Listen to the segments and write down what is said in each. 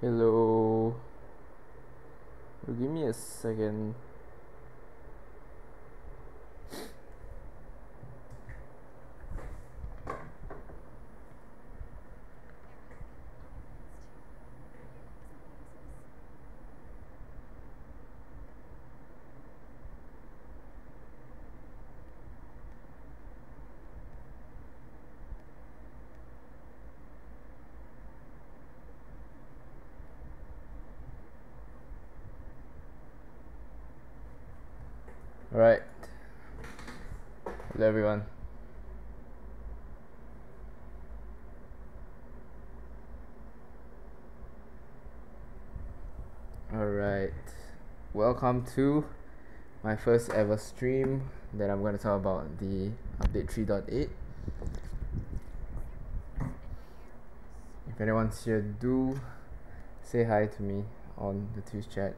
Hello. Give me a second. Alright. Hello everyone. Alright. Welcome to my first ever stream that I'm going to talk about the update 3.8. If anyone's here, do say hi to me on the Twitch chat.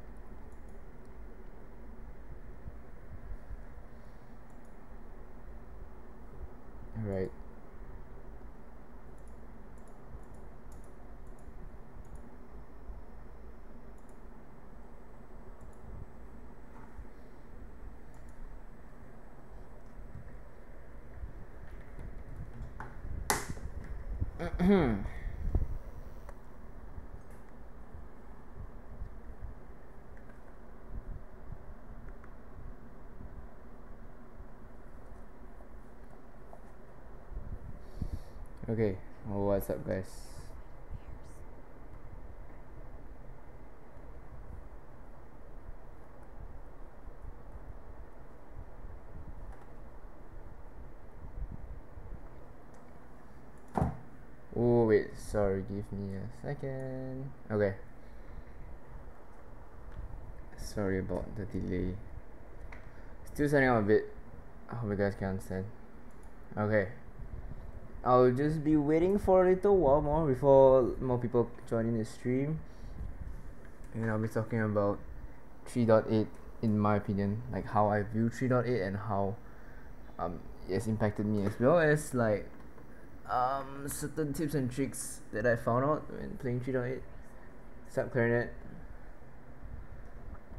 Alright. Okay, well, what's up guys? Oh wait, sorry, give me a second. Okay. Sorry about the delay. Still setting up a bit. I hope you guys can understand. Okay. I'll just be waiting for a little while more before more people join in the stream. And I'll be talking about 3.8 in my opinion, like how I view 3.8 and how it has impacted me, as well as like certain tips and tricks that I found out when playing 3.8. xKrayon.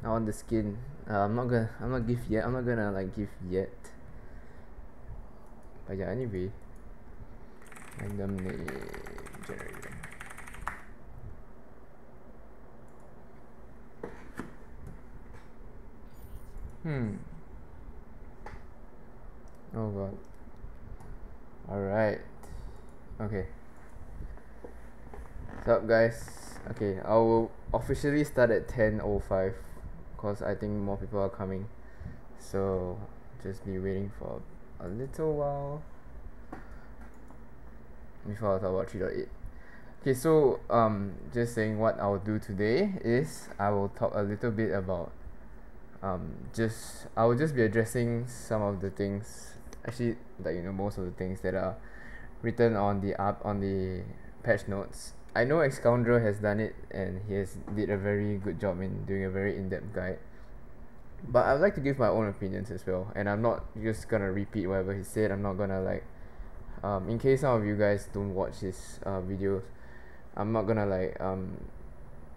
I want the skin. I'm not gonna give yet. But yeah, anyway. Random name generator. Oh god. Alright. Okay. What's up guys? Okay, I will officially start at 10:05 because I think more people are coming. So just be waiting for a little while before I talk about 3.8. Okay, so just saying what I'll do today is I will talk a little bit about I will just be addressing some of the things, actually, like, most of the things that are written on the patch notes. I know xKrayon has done it and he has did a very good job in doing a very in-depth guide, but I'd like to give my own opinions as well, and I'm not just gonna repeat whatever he said. I'm not gonna in case some of you guys don't watch his videos, I'm not gonna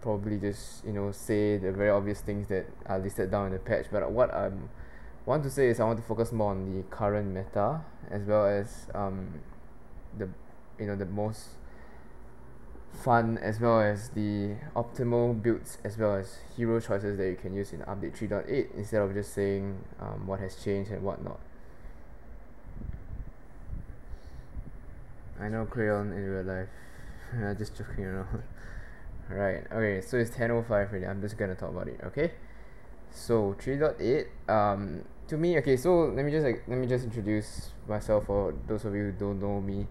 probably just say the very obvious things that are listed down in the patch. But what I want to say is I want to focus more on the current meta, as well as the most fun, as well as the optimal builds, as well as hero choices that you can use in update 3.8, instead of just saying what has changed and whatnot. I know xKrayon in real life. Just joking around. Right, okay, so it's 10:05 already. I'm just gonna talk about it, okay? So 3.8, to me, okay, so let me just introduce myself for those of you who don't know me.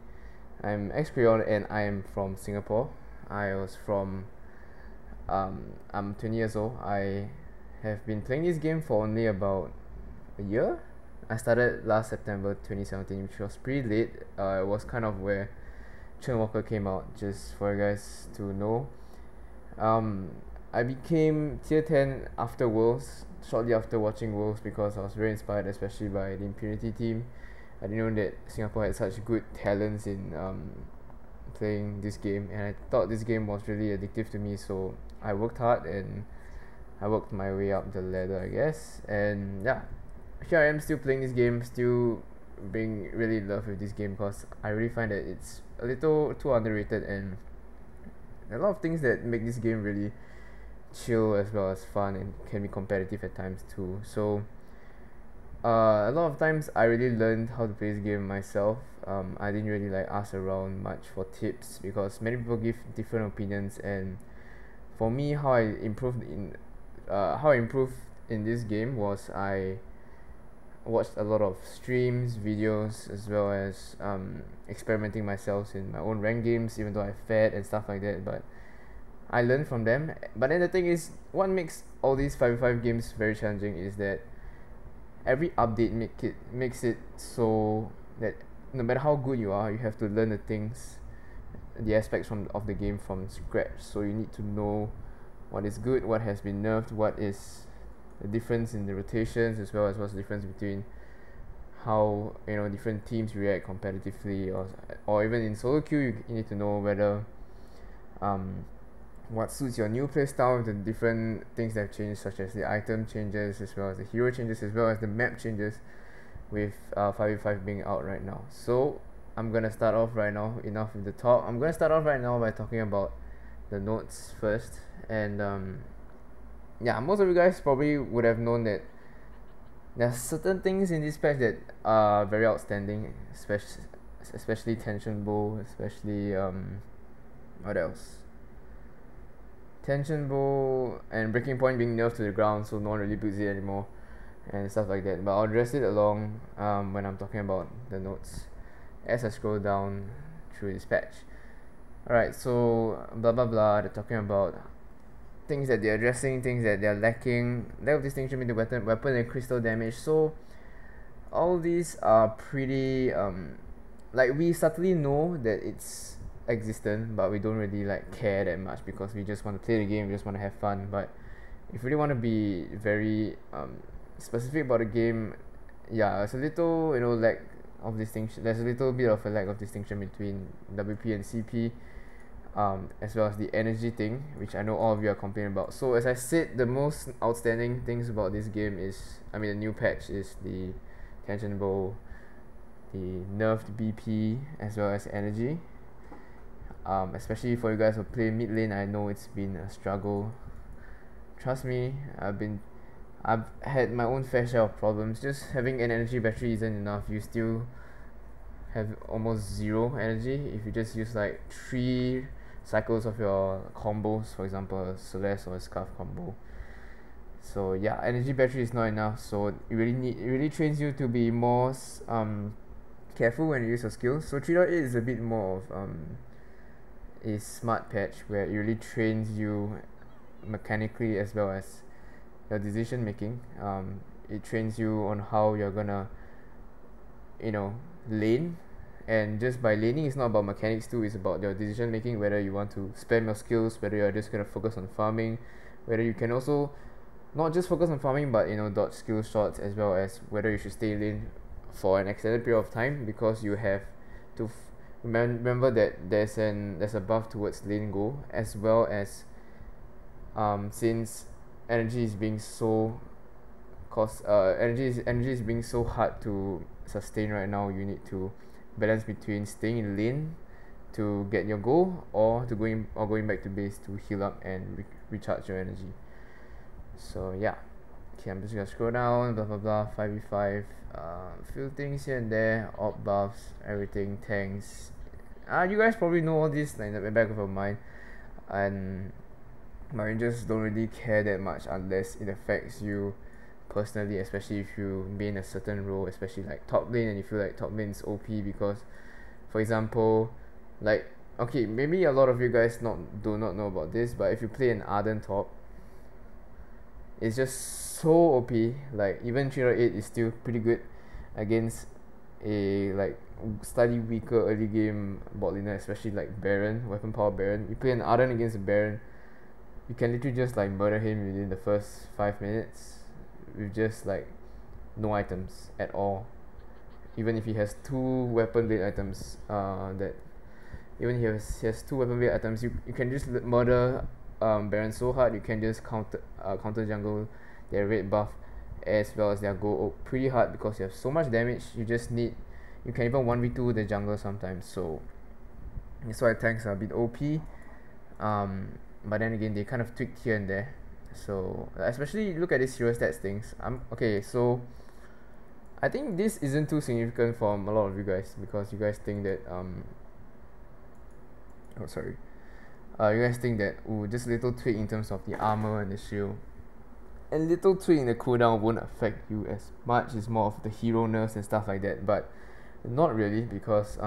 I'm xKrayon and I am from Singapore. I'm 20 years old. I have been playing this game for only about a year. I started last September 2017, which was pretty late. It was kind of where Chen Walker came out, just for you guys to know. I became tier 10 after Worlds, shortly after watching Worlds, because I was very inspired, especially by the Impunity team. I didn't know that Singapore had such good talents in playing this game, and I thought this game was really addictive to me, so I worked hard and I worked my way up the ladder, I guess. And yeah, here I am still playing this game, still being really in love with this game, because I really find that it's a little too underrated, and a lot of things that make this game really chill as well as fun and can be competitive at times too. So a lot of times I really learned how to play this game myself. I didn't really like ask around much for tips, because many people give different opinions, and for me, how I improved in this game was I watched a lot of streams, videos, as well as experimenting myself in my own rank games, even though I fed and stuff like that. But I learned from them. But then the thing is, what makes all these 5v5 games very challenging is that every update makes it so that no matter how good you are, you have to learn the aspects of the game from scratch. So you need to know what is good, what has been nerfed, what is the difference in the rotations, as well as what's the difference between how different teams react competitively, or even in solo queue, you need to know whether what suits your new playstyle, the different things that have changed, such as the item changes, as well as the hero changes, as well as the map changes, with 5v5 being out right now. So I'm gonna start off right now. Enough with the talk. I'm gonna start off right now by talking about the notes first. And yeah, most of you guys probably would have known that there are certain things in this patch that are very outstanding, especially Tension Bow, especially what else? Tension Bow and Breaking Point being nerfed to the ground, so no one really builds it anymore, and stuff like that. But I'll address it along when I'm talking about the notes as I scroll down through this patch. Alright, so blah blah blah, they're talking about things that they're addressing, things that they're lacking, lack of distinction between weapon and crystal damage. So all these are pretty like, we subtly know that it's existent, but we don't really like care that much, because we just want to play the game, we just want to have fun. But if you really want to be very specific about the game, yeah, it's a little lack of distinction. There's a little bit of a lack of distinction between WP and CP, as well as the energy thing, which I know all of you are complaining about. So as I said, the most outstanding things about this game is, the new patch is the Tension Bow, the nerfed BP, as well as energy. Especially for you guys who play mid lane, I know it's been a struggle. Trust me, I've had my own fair share of problems. Just having an energy battery isn't enough. You still have almost zero energy if you just use like 3 cycles of your combos, for example a Celeste or a Scarf combo. So yeah, energy battery is not enough, so it really trains you to be more careful when you use your skills. So 3.8 is a bit more of a smart patch, where it really trains you mechanically as well as your decision making. It trains you on how you're gonna lane, and just by laning, it's not about mechanics too, it's about your decision making, whether you want to spam your skills, whether you're just gonna focus on farming, whether you can also not just focus on farming, but dodge skill shots, as well as whether you should stay lane for an extended period of time, because you have to remember that there's a buff towards lane go, as well as since energy is being so energy is being so hard to sustain right now, you need to balance between staying in lane to get your goal, or going back to base to heal up and recharge your energy. So yeah, okay, I'm just gonna scroll down, blah blah blah, 5v5, few things here and there, op buffs, everything, tanks. You guys probably know all this like in the back of your mind, and my rangers don't really care that much unless it affects you personally, especially if you main a certain role, especially like top lane, and you feel like top lane is OP. Because for example, like, okay, maybe a lot of you guys do not know about this, but if you play an Ardent top, it's just so OP. Like, even 3.8 is still pretty good against a like slightly weaker early game bot laner, especially like Baron, weapon power Baron. You play an Ardent against a Baron, you can literally just like murder him within the first 5 minutes with just like no items at all. Even if he has 2 weapon blade items that Even he has two weapon based items, you can just murder Baron so hard you can just counter jungle their red buff as well as their gold pretty hard, because you have so much damage. You can even 1v2 the jungle sometimes, so that's why tanks are a bit OP. But then again, they kind of tweak here and there. So especially look at this hero stats things. Okay, so I think this isn't too significant for a lot of you guys, because you guys think that you guys think that just little tweak in terms of the armor and the shield, and little tweak in the cooldown won't affect you as much. It's more of the hero nerfs and stuff like that, but not really, because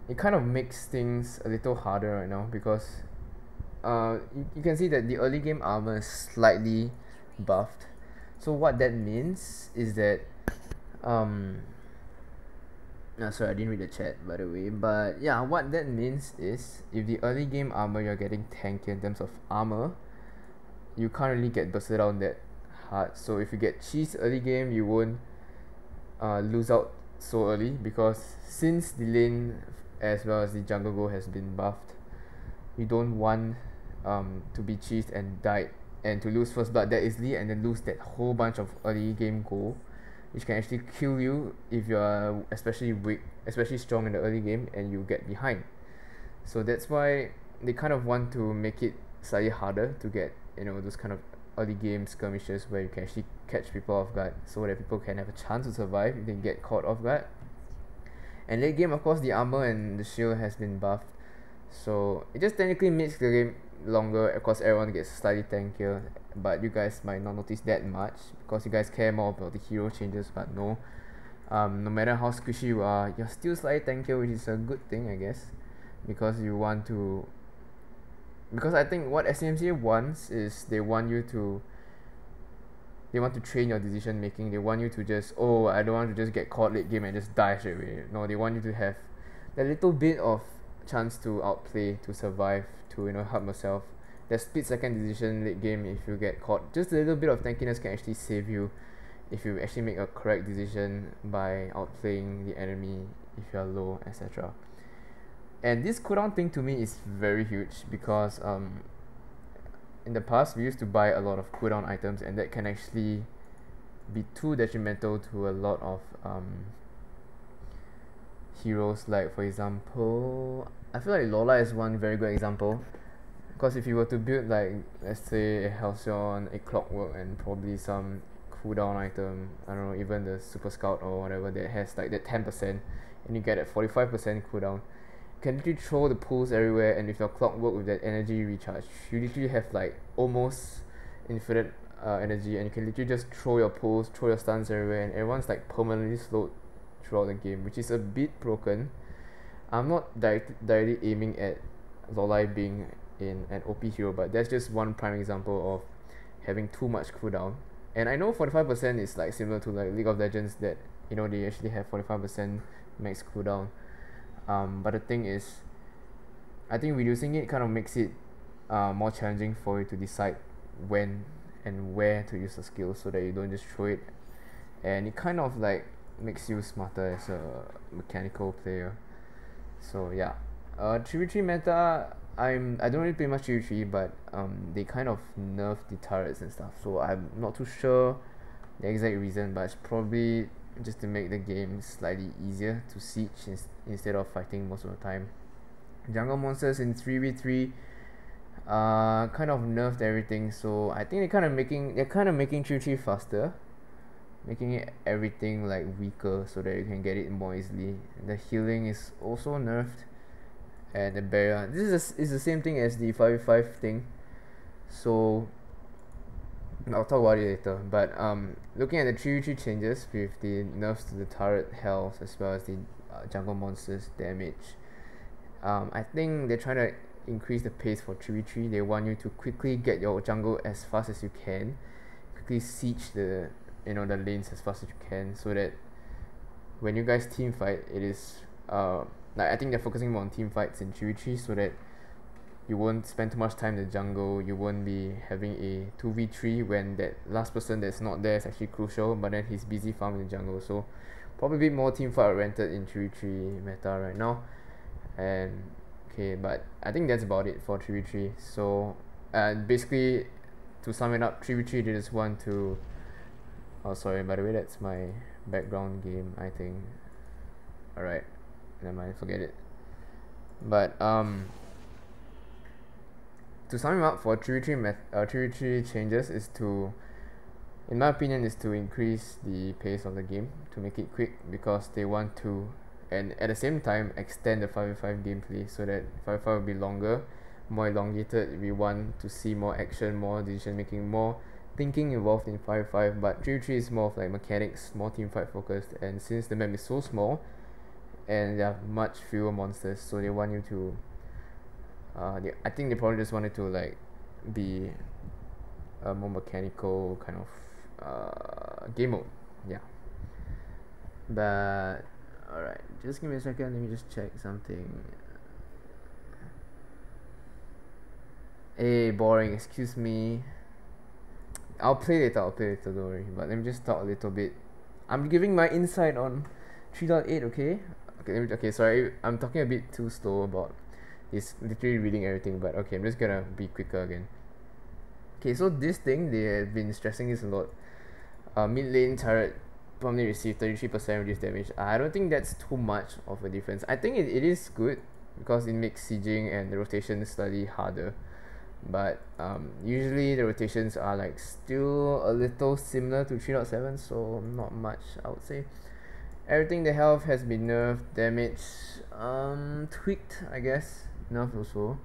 it kind of makes things a little harder right now, because you can see that the early game armor is slightly buffed. So what that means is that sorry, I didn't read the chat by the way, but yeah, what that means is if the early game armor you're getting tanky in terms of armor, you can't really get bursted down that hard. So if you get cheese early game, you won't lose out so early, because since the lane as well as the jungle goal has been buffed, you don't want to be cheesed and died and to lose first blood that easily, and then lose that whole bunch of early game goal, which can actually kill you if you are especially weak, especially strong in the early game, and you get behind. So that's why they kind of want to make it slightly harder to get, those kind of early game skirmishes where you can actually catch people off guard, so that people can have a chance to survive if they get caught off guard. And late game, of course, the armor and the shield has been buffed, so it just technically makes the game longer. Of course, everyone gets slightly tankier, but you guys might not notice that much because you guys care more about the hero changes. But no matter how squishy you are, you're still slightly tankier, which is a good thing, I guess, because I think what SCMC wants is they want to train your decision making. They want you to just, I don't want to just get caught late game and just die straight away. No, they want you to have that little bit of chance to outplay, to survive, to help yourself. That split second decision late game, if you get caught, just a little bit of tankiness can actually save you if you actually make a correct decision by outplaying the enemy if you are low, etc. And this cooldown thing to me is very huge, because in the past we used to buy a lot of cooldown items, and that can actually be too detrimental to a lot of heroes. Like for example, I feel like Lola is one very good example, because if you were to build, like, let's say a Halcyon, a Clockwork, and probably some cooldown item, I don't know, even the Super Scout or whatever that has like that 10%, and you get a 45% cooldown, you can literally throw the pulls everywhere, and with your Clockwork with that energy recharge, you literally have like almost infinite energy, and you can literally just throw your pulls, throw your stuns everywhere, and everyone's like permanently slowed throughout the game, which is a bit broken. I'm not directly aiming at Lolai being in an OP hero, but that's just one prime example of having too much cooldown. And I know 45% is like similar to like League of Legends, that they actually have 45% max cooldown. But the thing is, I think reducing it kind of makes it more challenging for you to decide when and where to use the skill, so that you don't just throw it, and it kind of like makes you smarter as a mechanical player. So yeah, 3v3 meta, I don't really play much 3v3, but they kind of nerfed the turrets and stuff, so I'm not too sure the exact reason, but it's probably just to make the game slightly easier to siege instead of fighting most of the time. Jungle monsters in 3v3 kind of nerfed everything, so I think they're kind of making 3v3 faster, making it everything like weaker so that you can get it more easily. The healing is also nerfed, and the barrier, this is the same thing as the 5v5 thing, so I'll talk about it later. But looking at the 3v3 changes with the nerfs to the turret health as well as the jungle monsters damage, I think they're trying to increase the pace for 3v3. They want you to quickly get your jungle as fast as you can, quickly siege the the lanes as fast as you can, so that when you guys team fight, it is like, I think they're focusing more on team fights in 3v3, so that you won't spend too much time in the jungle, you won't be having a 2v3 when that last person that's not there is actually crucial, but then he's busy farming the jungle. So probably more team fight oriented in 3v3 meta right now. And okay, but I think that's about it for 3v3. So basically, to sum it up, 3v3 they just want to, oh sorry, by the way, that's my background game, I think. Alright, never mind, forget it. But to sum it up, for 3v3 changes is to, in my opinion, is to increase the pace of the game, to make it quick, because they want to, and at the same time extend the 5v5 gameplay, so that 5v5 will be longer, more elongated. We want to see more action, more decision making, more thinking involved in 5v5. But 3v3 is more of like mechanics, more team fight focused, and since the map is so small and there are much fewer monsters, so they want you to I think they probably just wanted to like be a more mechanical kind of game mode. Yeah. But alright, just give me a second, let me just check something. Hey, boring, excuse me. I'll play later, don't worry. But let me just talk a little bit. I'm giving my insight on 3.8, okay? Okay, sorry, I'm talking a bit too slow about this, literally reading everything, but okay, I'm just gonna be quicker again. Okay, so this thing, they have been stressing this a lot. Mid lane turret probably receive 33% reduced damage. I don't think that's too much of a difference. I think it is good because it makes sieging and the rotation slightly harder. But usually the rotations are like still a little similar to 3.7, so not much, I would say. Everything the health has been nerfed, damage tweaked, I guess, nerfed also.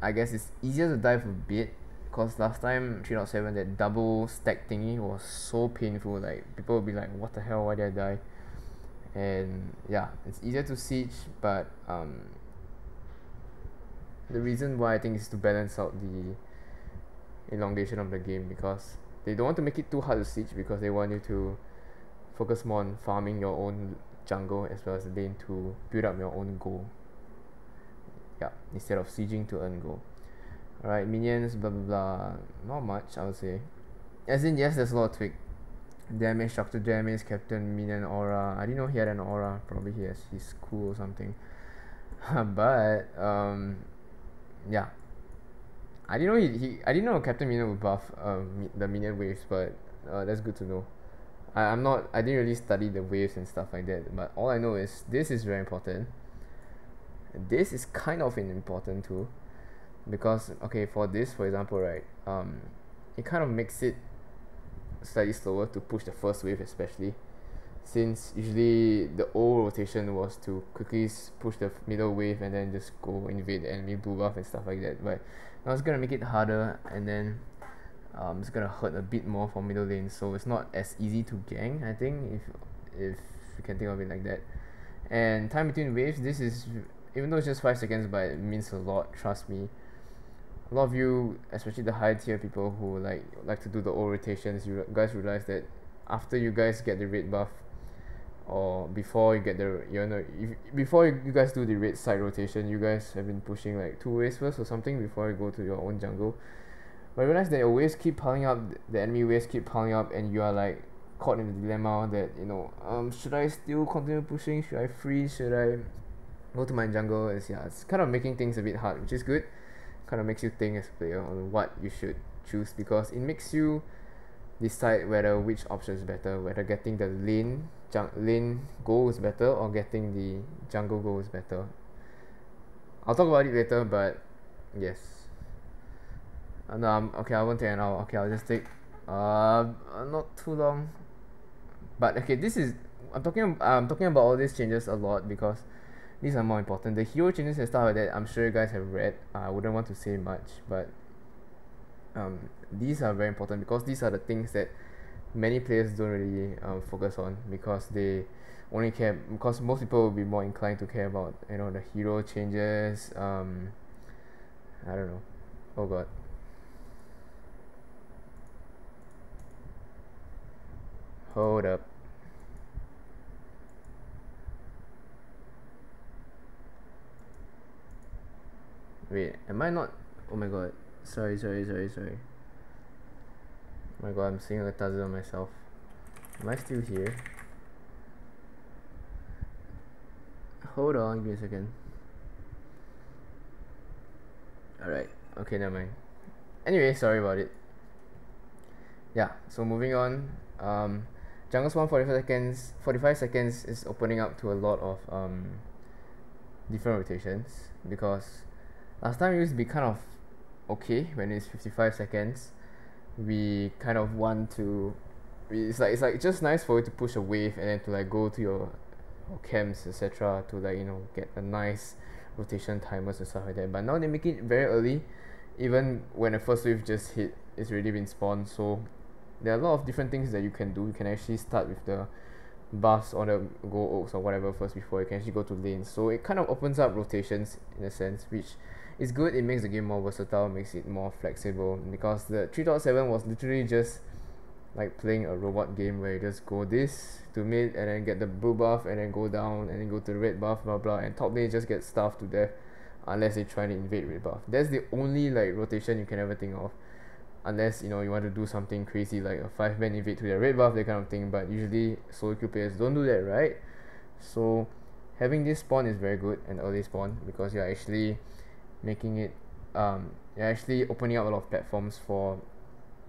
I guess it's easier to dive a bit, because last time 3.7, that double stack thingy was so painful. Like people would be like, what the hell, why did I die? And yeah, it's easier to siege, but the reason why I think is to balance out the elongation of the game, because they don't want to make it too hard to siege, because they want you to focus more on farming your own jungle as well as the lane to build up your own goal. Yeah, instead of sieging to earn gold. Alright, minions, blah blah blah. Not much, I would say. As in, yes, there's a lot of tweak. Damage, structure damage, captain, minion, aura. I didn't know he had an aura. Probably he's cool or something. But yeah. I didn't know I didn't know Captain Minion would buff the minion waves, but that's good to know. I didn't really study the waves and stuff like that, but all I know is this is very important. This is kind of important too, because okay, for this, for example, right, it kind of makes it slightly slower to push the first wave, especially since usually the old rotation was to quickly push the middle wave and then just go invade the enemy, blue buff and stuff like that. But now it's gonna make it harder, and then it's gonna hurt a bit more for middle lane, so it's not as easy to gank, I think, if you can think of it like that. And time between waves, this is, even though it's just 5 seconds, but it means a lot, trust me. A lot of you, especially the high tier people who like to do the old rotations, you guys realize that after you guys get the red buff, or before you get the, before you guys do the red side rotation, you guys have been pushing like 2 waves first or something before you go to your own jungle. But I realize that your waves keep piling up, the enemy waves keep piling up, and you are like caught in the dilemma that, should I still continue pushing? Should I freeze? Should I go to my jungle? It's kind of making things a bit hard, which is good. Kind of makes you think as a player on what you should choose, because it makes you decide which option is better, whether getting the lane goal is better or getting the jungle goal is better. I'll talk about it later, but yes. No, okay, I won't take an hour. Okay, I'll just take not too long. But okay, I'm talking about all these changes a lot because these are more important. The hero changes and stuff like that, I'm sure you guys have read. I wouldn't want to say much, but these are very important, because these are the things that many players don't really focus on, because they only care, because most people will be more inclined to care about the hero changes. I don't know. Oh god. Hold up. Wait, am I not? Oh my god. Sorry. Oh my god, I'm seeing a thousand on myself. Am I still here? Hold on, give me a second. Alright, okay, never mind. Anyway, sorry about it. Yeah, so moving on. Jungle Spawn 45 seconds is opening up to a lot of different rotations, because last time it used to be kind of okay when it's 55 seconds. We kind of want to, it's like just nice for you to push a wave and then to like go to your camps, etc., to like, you know, get a nice rotation timers and stuff like that. But now they make it very early, even when the first wave just hit, it's already been spawned. So there are a lot of different things that you can do. You can actually start with the buffs or the gold oaks or whatever first before you can actually go to lanes. So it kind of opens up rotations in a sense, which is good. It makes the game more versatile, makes it more flexible, because the 3.7 was literally just like playing a robot game where you just go this to mid and then get the blue buff and then go down and then go to the red buff, blah blah, and top lane just get stuffed to death unless they try to invade red buff. That's the only like rotation you can ever think of, unless, you know, you want to do something crazy like a 5-man invade to the red buff, that kind of thing. But usually solo queue players don't do that, right? So having this spawn is very good, an early spawn, because you're actually making it you're actually opening up a lot of platforms for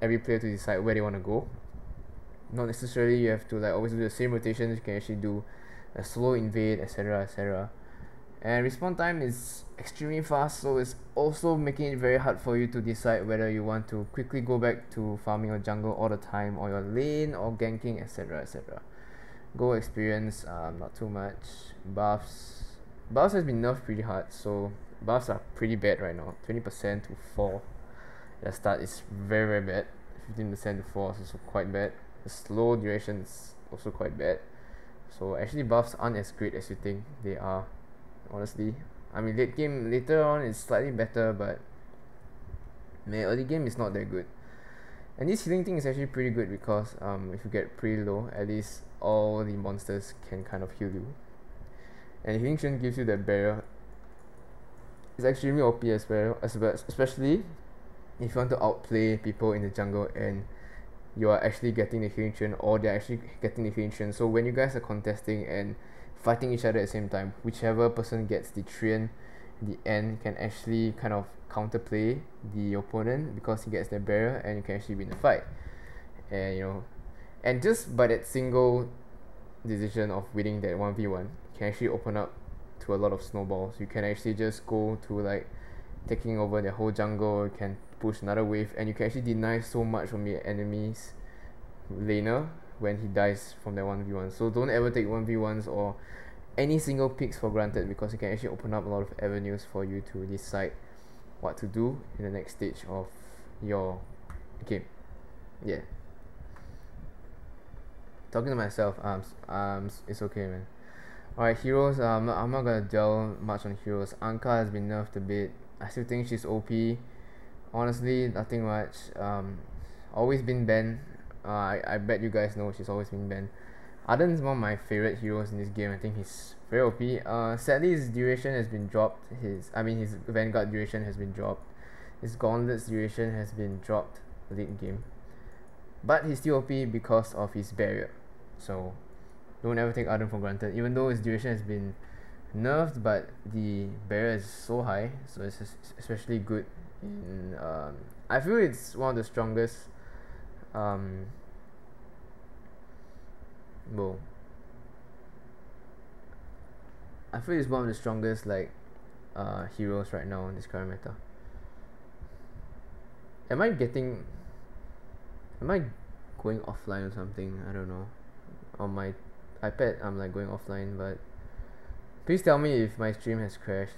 every player to decide where they want to go. Not necessarily you have to like always do the same rotations. You can actually do a slow invade, etc., etc. And respawn time is extremely fast, so it's also making it very hard for you to decide whether you want to quickly go back to farming your jungle all the time, or your lane, or ganking, etc., etc. Go experience, not too much. Buffs has been nerfed pretty hard, so buffs are pretty bad right now. 20% to 4 at the start is very very bad. 15% to 4 is also quite bad. The slow duration is also quite bad. So actually buffs aren't as great as you think they are, honestly. I mean, late game, later on it's slightly better, but the early game is not that good. And this healing thing is actually pretty good, because if you get pretty low, at least all the monsters can kind of heal you. And healing chain gives you that barrier. It's extremely OP as well, especially if you want to outplay people in the jungle and you are actually getting the healing chain, or they're actually getting the healing chain. So when you guys are contesting and fighting each other at the same time, whichever person gets the Trian in the end can actually kind of counterplay the opponent, because he gets the barrier, and you can actually win the fight. And, you know, and just by that single decision of winning that 1v1 can actually open up to a lot of snowballs. You can actually just go to like taking over the whole jungle, you can push another wave, and you can actually deny so much from the enemy's laner when he dies from that 1v1. So don't ever take 1v1s or any single picks for granted, because it can actually open up a lot of avenues for you to decide what to do in the next stage of your game. Yeah, talking to myself, it's okay, man. Alright, heroes, I'm not gonna dwell much on heroes. Anka has been nerfed a bit. I still think she's OP. Honestly, nothing much. Always been banned. I bet you guys know she's always been banned. Arden's one of my favorite heroes in this game. I think he's very OP. Sadly, his duration has been dropped. His Vanguard duration has been dropped. His Gauntlet's duration has been dropped late game. But he's still OP because of his barrier. So don't ever take Arden for granted. Even though his duration has been nerfed, but the barrier is so high, so it's especially good in I feel it's one of the strongest well, I feel it's one of the strongest like heroes right now in this current meta. Am I going offline or something? I don't know. On my iPad I'm like going offline, but please tell me if my stream has crashed.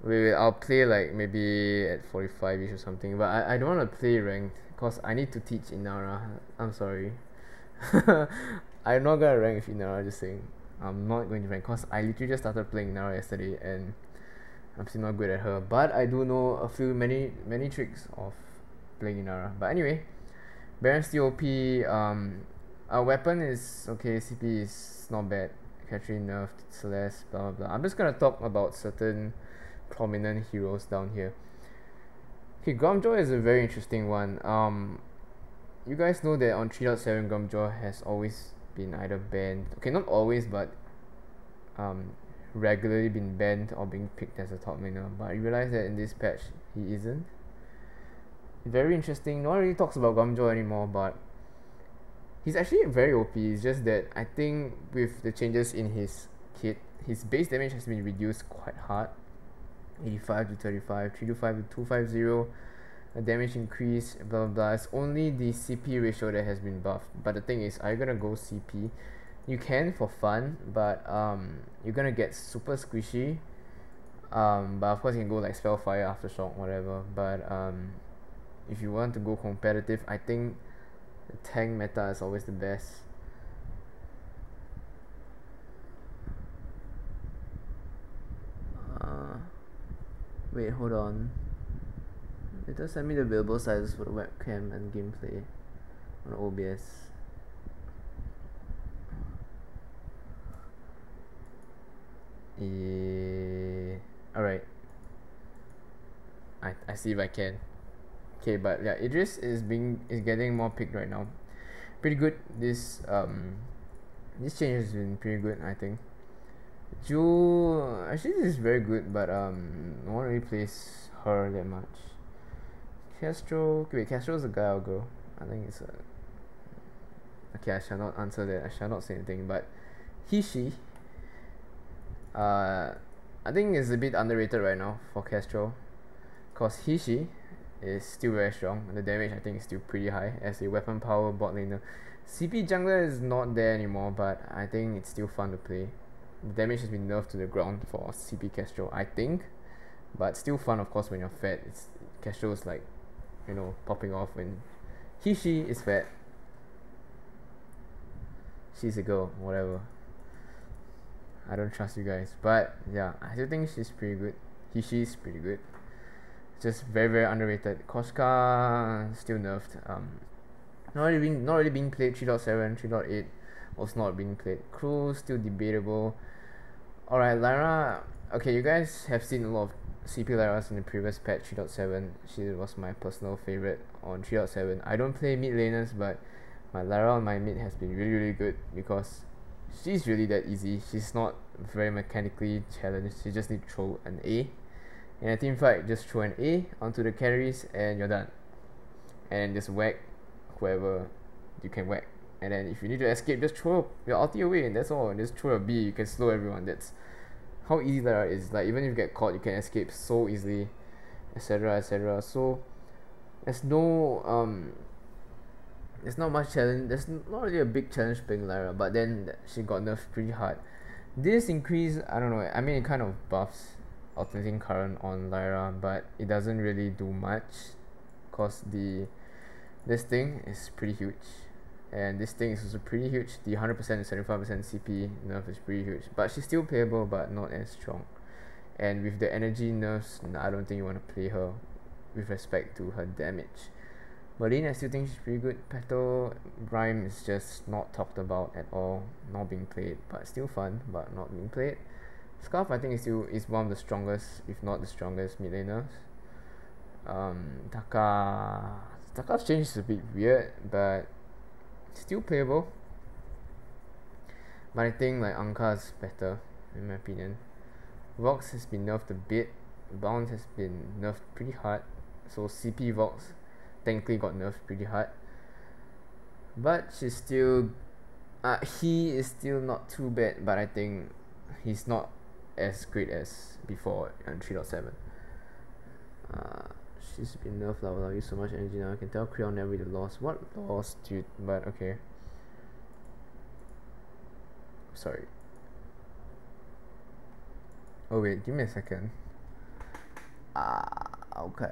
Wait, I'll play like maybe at 45ish or something, but I don't want to play ranked because I need to teach Inara. I'm sorry. I'm not gonna rank with Inara, just saying. I'm not going to rank because I literally just started playing Inara yesterday and I'm still not good at her, but I do know many tricks of playing Inara. But anyway, Baron's still OP. Our weapon is okay, CP is not bad. Catherine nerfed, Celeste, blah blah blah. I'm just gonna talk about certain prominent heroes down here. Okay, Grumjoy is a very interesting one. You guys know that on 3.7 Grumjoy has always been either banned. Okay, not always, but regularly been banned or being picked as a top laner. But I realized that in this patch he isn't. Very interesting. No one really talks about Gumjo anymore, but he's actually very OP. It's just that I think with the changes in his kit, his base damage has been reduced quite hard. 85 to 35, 325 to 250, a damage increase, blah blah blah. It's only the CP ratio that has been buffed. But the thing is, are you gonna go CP? You can for fun, but you're gonna get super squishy. But of course you can go like Spellfire, Aftershock, whatever. But if you want to go competitive, I think the tank meta is always the best. Wait, hold on. Later send me the available sizes for the webcam and gameplay on OBS. Alright. I see if I can. Okay, but yeah, Idris is getting more picked right now. Pretty good. This change has been pretty good, I think. Ju, actually this is very good, but no one really plays her that much. Castro, wait, Castro is a guy or girl? I think it's a. Okay, I shall not answer that. I shall not say anything. But she, I think is a bit underrated right now for Castro, cause she is still very strong. The damage I think is still pretty high as a weapon power bot laner. CP jungler is not there anymore, but I think it's still fun to play. The damage has been nerfed to the ground for CP Castro, I think, but still fun of course when you're fat. Castro is like, you know, popping off when she is fat. She's a girl, whatever. I don't trust you guys, but yeah, I still think she's pretty good. She's pretty good. Just very very underrated. Koshka still nerfed. Not really being played. 3.7, 3.8 was not being played. Crew still debatable. Alright, Lyra. Okay, you guys have seen a lot of CP Lyras in the previous patch 3.7. She was my personal favorite on 3.7. I don't play mid laners, but my Lyra on my mid has been really really good because she's really that easy. She's not very mechanically challenged. She just need to throw an A. In a team fight, just throw an A onto the carries and you're done. And just whack whoever you can whack. And then if you need to escape, just throw your ulti away and that's all. And just throw a B, you can slow everyone. That's how easy that is. Like even if you get caught, you can escape so easily, etc etc. So there's no there's not much challenge. There's not really a big challenge playing Lyra, but then she got nerfed pretty hard. This increase, I don't know. I mean, it kind of buffs alternating current on Lyra, but it doesn't really do much, cause this thing is pretty huge, and this thing is also pretty huge. The 100% and 75% CP nerf is pretty huge, but she's still playable, but not as strong. And with the energy nerfs, I don't think you want to play her with respect to her damage. Merlin, I still think she's pretty good. Petal Rhyme is just not talked about at all, not being played, but still fun, but not being played. Scarf I think is one of the strongest, if not the strongest mid laners. Taka's change is a bit weird, but still playable. But I think like Anka is better in my opinion. Vox has been nerfed a bit. Bounce has been nerfed pretty hard. So CP Vox technically got nerfed pretty hard. But she's still he is still not too bad, but I think he's not as great as before on 3.7. She's been nerfed, I use so much energy now. I can tell Xkrayon never really lost. What lost, dude? But okay. Sorry. Oh wait, give me a second. Okay.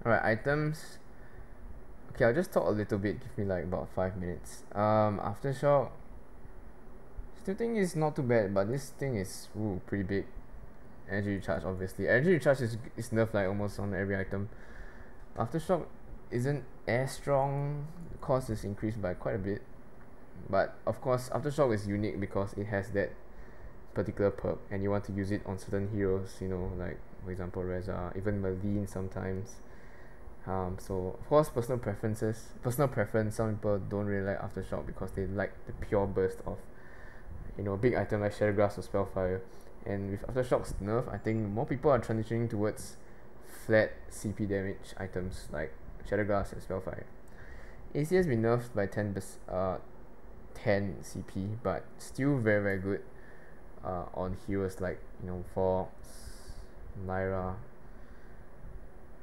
Alright, items. Okay, I'll just talk a little bit, give me like about 5 minutes. Aftershock, still think it's not too bad, but this thing is pretty big. Energy recharge, obviously. Energy recharge is nerfed like almost on every item. Aftershock isn't as strong, cost is increased by quite a bit. But of course, Aftershock is unique because it has that particular perk and you want to use it on certain heroes, you know, like for example Reza, even Merlin sometimes. So of course personal preference. Some people don't really like Aftershock because they like the pure burst of, you know, big item like Shatterglass or Spellfire. And with Aftershock's nerf, I think more people are transitioning towards flat CP damage items like Shatterglass and Spellfire. AC has been nerfed by 10 CP, but still very very good on heroes like, you know, Fox, Lyra,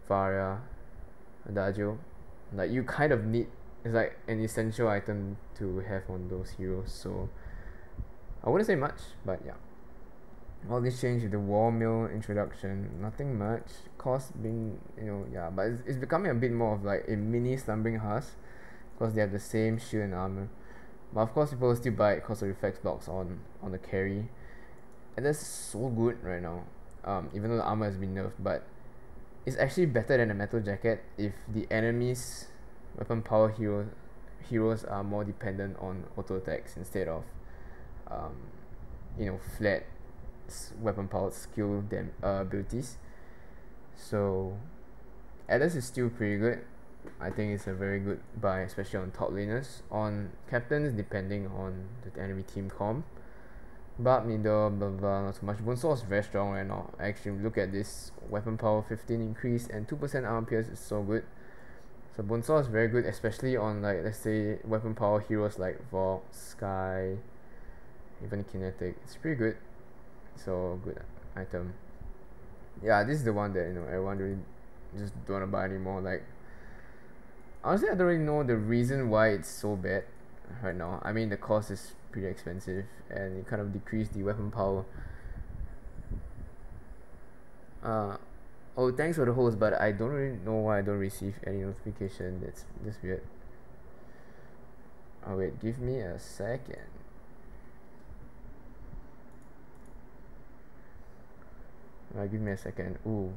Varia, Adagio. Like, you kind of need, it's like an essential item to have on those heroes. So I wouldn't say much, but yeah. All this change with the War Mill introduction, nothing much. Cost being, you know, yeah, but it's becoming a bit more of like a mini Slumbering Husk because they have the same shield and armor. But of course, people still buy it because of reflex blocks on the carry, and that's so good right now. Even though the armor has been nerfed, but it's actually better than a metal jacket if the enemy's weapon power heroes are more dependent on auto attacks instead of, you know, flat weapon powered skill abilities. So Atlas is still pretty good. I think it's a very good buy, especially on top laners. On captains, depending on the enemy team comp. But middle, blah blah, not so much. Bonesaw is very strong right now. Actually, look at this weapon power 15 increase and 2% armor pierce is so good. So Bonesaw is very good, especially on, like, let's say weapon power heroes like Vox, Sky, even Kinetic. It's pretty good. So good item. Yeah, this is the one that, you know, everyone really just don't wanna buy anymore. Like, honestly, I don't really know the reason why it's so bad right now. I mean, the cost is pretty expensive and it kind of decreased the weapon power. Oh, thanks for the host, but I don't really know why I don't receive any notification. That's weird. Oh wait, give me a second. Give me a second. Ooh.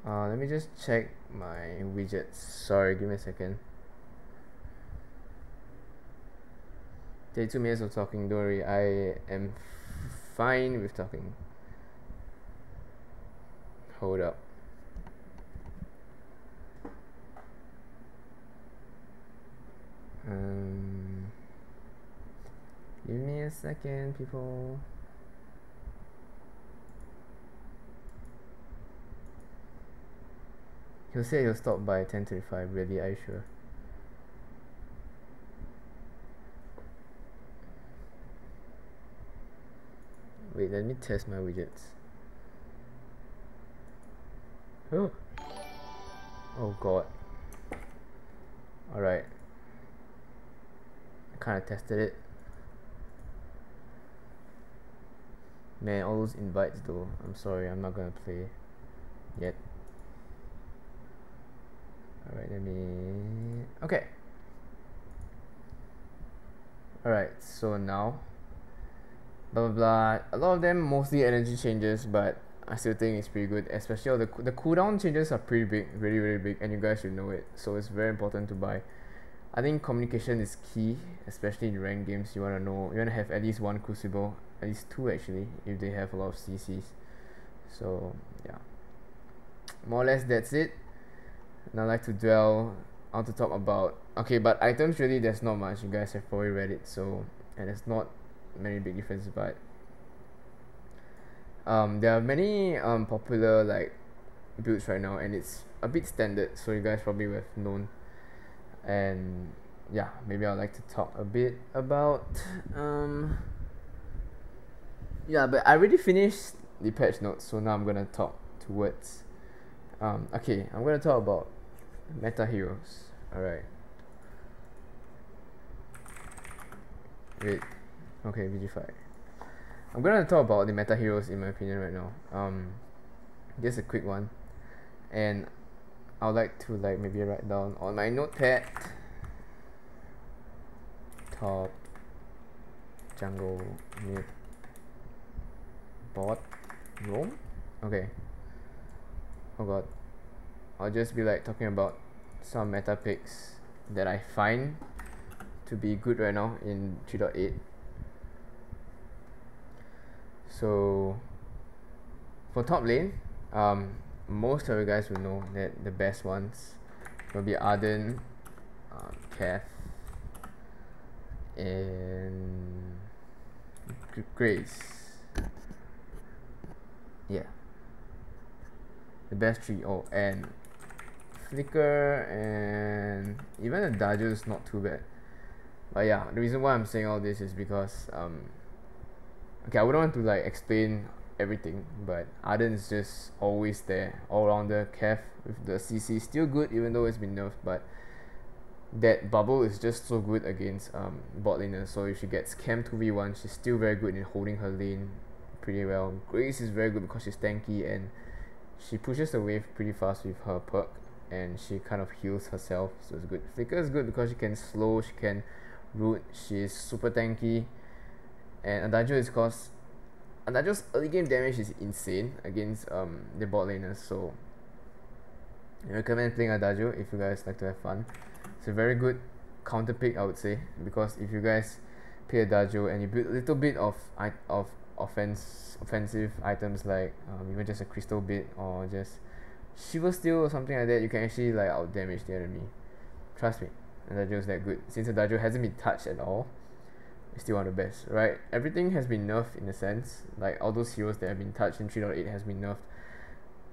Let me just check my widgets. Sorry, give me a second. 32 minutes of talking. Don't worry, I am fine with talking. Hold up. Give me a second, people. He'll say he'll stop by 10:35. Really, are you sure? Wait, let me test my widgets. Oh, oh god. Alright. I kinda tested it. Man, all those invites though. I'm sorry, I'm not gonna play yet. Alright, let me... Okay. Alright, so now... Blah blah blah. A lot of them mostly energy changes, but I still think it's pretty good. Especially all the cooldown changes are pretty big, really really big, and you guys should know it. So it's very important to buy. I think communication is key, especially in ranked games. You wanna have at least one Crucible, at least two actually, if they have a lot of CCs. So yeah, more or less that's it. And I like to dwell on to talk about, okay, but items really there's not much. You guys have probably read it, so, and it's not many big differences, but there are many popular like builds right now, and it's a bit standard, so you guys probably would have known. And yeah, maybe I'd like to talk a bit about yeah, but I already finished the patch notes, so now I'm gonna talk towards okay, I'm gonna talk about meta heroes. Alright, wait, okay, VG5. I'm gonna talk about the meta heroes in my opinion right now. Just a quick one, and I would like to like maybe write down on my notepad. Top, jungle, mid, bot, roam. Okay. Oh god. I'll just be like talking about some meta picks that I find to be good right now in 3.8. So for top lane, most of you guys will know that the best ones will be Arden, Kev, and Grace. Yeah, the best three. Oh, and Flicker, and even the Dajo is not too bad. But yeah, the reason why I'm saying all this is because okay, I wouldn't want to like explain everything, but Arden is just always there, all rounder. Kev with the CC still good even though it's been nerfed, but that bubble is just so good against bot laners. So if she gets cam 2v1, she's still very good in holding her lane pretty well. Grace is very good because she's tanky and she pushes the wave pretty fast with her perk, and she kind of heals herself, so it's good. Flicker is good because she can slow, she can root, she's super tanky. And Adagio is cause Adagio's early game damage is insane against the bot laners, so I recommend playing Adagio if you guys like to have fun. It's a very good counter pick, I would say, because if you guys play Adagio and you build a little bit of offensive items like even just a crystal bit or just Shiver Steel or something like that, you can actually like out damage the enemy. Trust me, Adagio is that good. Since Adagio hasn't been touched at all, it's still one of the best, right? Everything has been nerfed in a sense, like all those heroes that have been touched in 3.8 has been nerfed.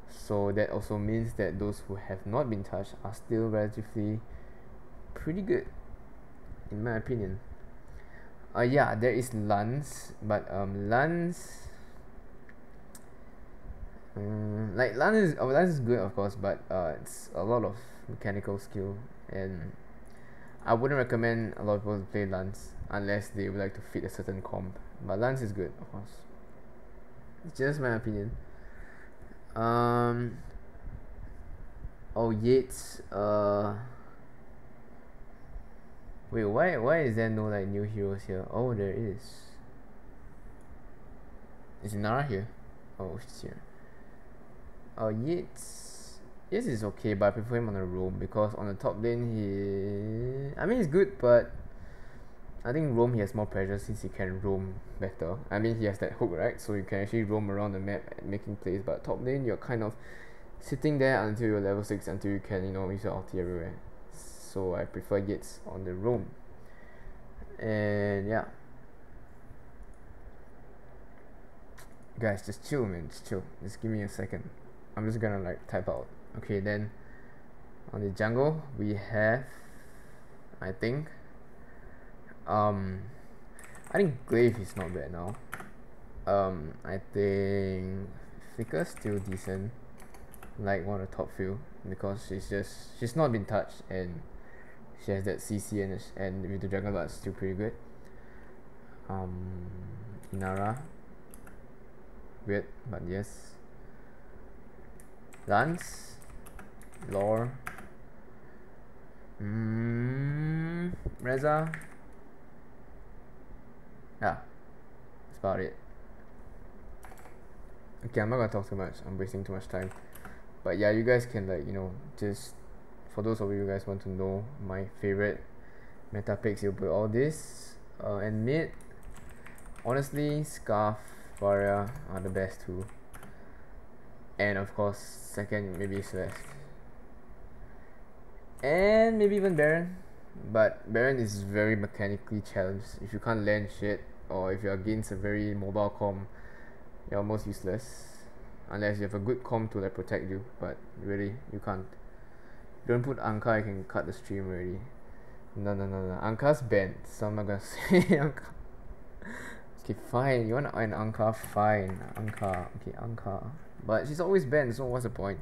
So that also means that those who have not been touched are still relatively pretty good, in my opinion. Yeah, there is Lance, but Lance, like Lance is good of course, but it's a lot of mechanical skill, and I wouldn't recommend a lot of people to play Lance unless they would like to fit a certain comp. But Lance is good, of course. It's just my opinion. Oh, Yates. Wait, why is there no like new heroes here? Oh, there is. Is Inara here? Oh, she's here. Oh, Yates is okay, but I prefer him on the roam because on the top lane I mean he's good, but I think roam he has more pressure since he can roam better. I mean he has that hook, right? So you can actually roam around the map making plays, but top lane you're kind of sitting there until you're level 6 until you can, use your ulti everywhere. So I prefer Yates on the roam. And yeah. Guys, just chill, man, just chill. Just give me a second. I'm just gonna like type out. Okay, then on the jungle we have, I think Glaive is not bad now. I think Flicker's still decent, like one of the top few, because she's not been touched and she has that CC and with the jungle that's still pretty good. Inara, weird, but yes. Lance, Lore, Reza. Yeah, that's about it. Okay, I'm not gonna talk too much, I'm wasting too much time. But yeah, you guys can like, just for those of you guys want to know my favorite meta picks, you'll put all this. And mid, honestly, Scarf, Varia are the best too. And of course, second maybe Celeste. And maybe even Baron. But Baron is very mechanically challenged. If you can't land shit, or if you're against a very mobile comp, you're almost useless. Unless you have a good comp to like protect you, but really, you can't. If you don't put Anka, I can cut the stream already. No. Anka's banned, so I'm not gonna say Anka. Okay, fine. You want an Anka? Fine. Anka. Okay, Anka. But she's always banned, so what's the point?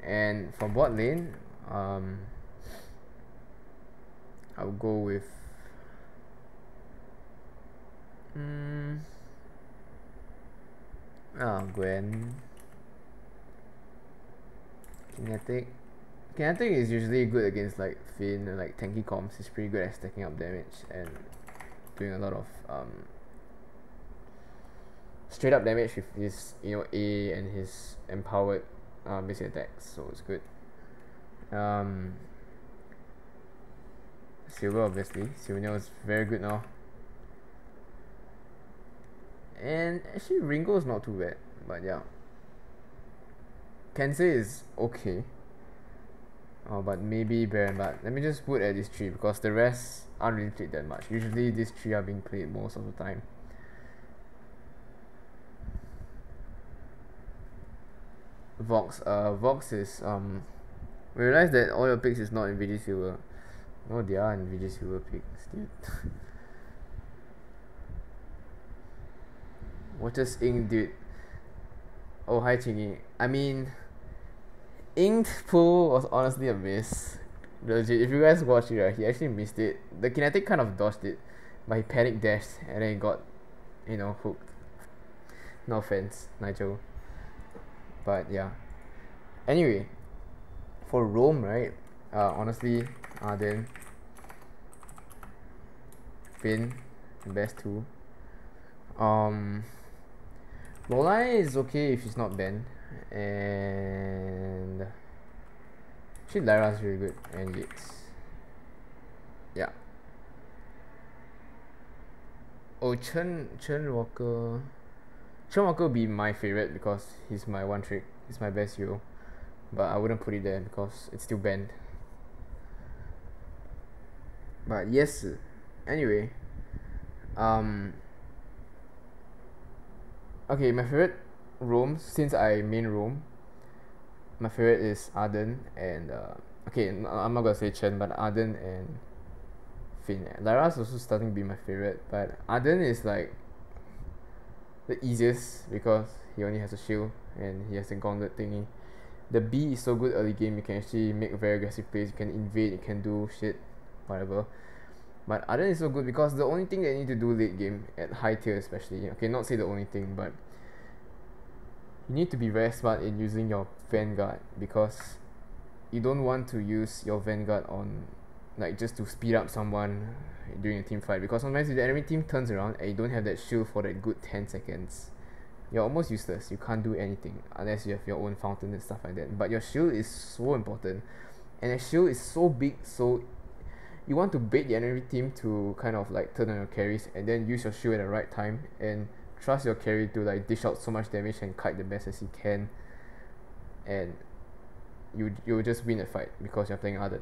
And for bot lane, I'll go with Gwen. Kinetic is usually good against like Finn and like tanky comps. He's pretty good at stacking up damage and doing a lot of straight up damage with his A and his empowered basic attacks, so it's good. Silver, obviously. Silver is very good now. And actually Ringo is not too bad, but yeah. Kensei is okay. Oh, but maybe Baron. But let me just put at these three because the rest aren't really played that much. Usually these three are being played most of the time. Vox is we realize that all your picks is not in VG Silver. No, they are in VG Silver picks, dude. Watches Ink, dude. Oh, hi Chingy. I mean, Inked Pool was honestly a miss. Legit, if you guys watched it, right, he actually missed it. The kinetic kind of dodged it, but he panic dashed and then he got, hooked. No offense, Nigel. But yeah. Anyway, for Rome, right? Honestly, Arden, Finn, best two. Lolai is okay if she's not banned, and actually Lyra's really good, and Yates. Yeah. Oh, Chen Walker. Chen Walker would be my favorite because he's my one trick. He's my best hero, but I wouldn't put it there because it's still banned. But yes. Anyway, okay, my favorite Rome, since I main Rome, my favorite is Arden and okay, I'm not gonna say Chen, but Arden and Finn. Lyra's also starting to be my favorite, but Arden is like the easiest because he only has a shield and he has a gauntlet thingy. The B is so good early game, you can actually make very aggressive plays, you can invade, you can do shit, whatever. But Arden is so good because the only thing that you need to do late game, at high tier especially, okay, not say the only thing, but you need to be very smart in using your Vanguard because you don't want to use your Vanguard on, like, just to speed up someone during a team fight, because sometimes if the enemy team turns around and you don't have that shield for that good 10 seconds, you're almost useless. You can't do anything unless you have your own fountain and stuff like that. But your shield is so important, and a shield is so big, so you want to bait the enemy team to kind of like turn on your carries and then use your shield at the right time and trust your carry to like dish out so much damage and kite the best as he can, and you'll just win a fight because you're playing Arden.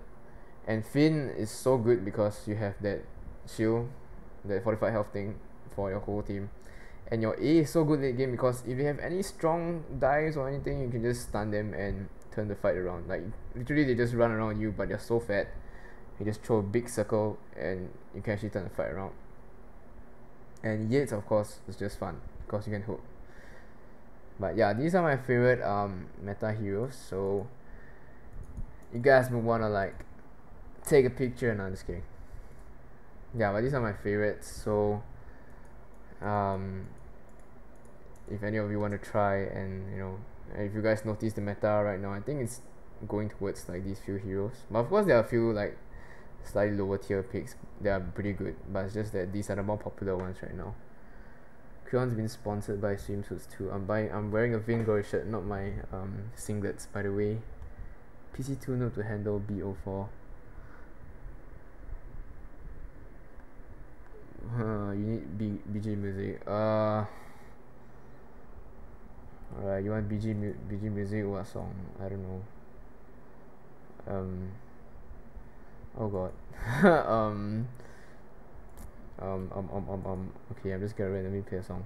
And Finn is so good because you have that shield, that 45 health thing for your whole team. And your A is so good late game because if you have any strong dives or anything, you can just stun them and turn the fight around. Like, literally they just run around you, but they're so fat. You just throw a big circle and you can actually turn the fight around. And Yates, of course, is just fun because you can hook. But yeah, these are my favorite meta heroes. So you guys would wanna like take a picture. No, I'm just kidding. Yeah, but these are my favorites. So if any of you want to try, and if you guys notice the meta right now, I think it's going towards like these few heroes. But of course there are a few like slightly lower tier picks that are pretty good, but it's just that these are the more popular ones right now. Crayon's been sponsored by swimsuits too. I'm wearing a Vanguard shirt, not my singlets, by the way. PC2 note to handle BO4. You need BG music. Alright, you want BG music? What song? I don't know. Oh god. Okay, I'm just gonna randomly play a song.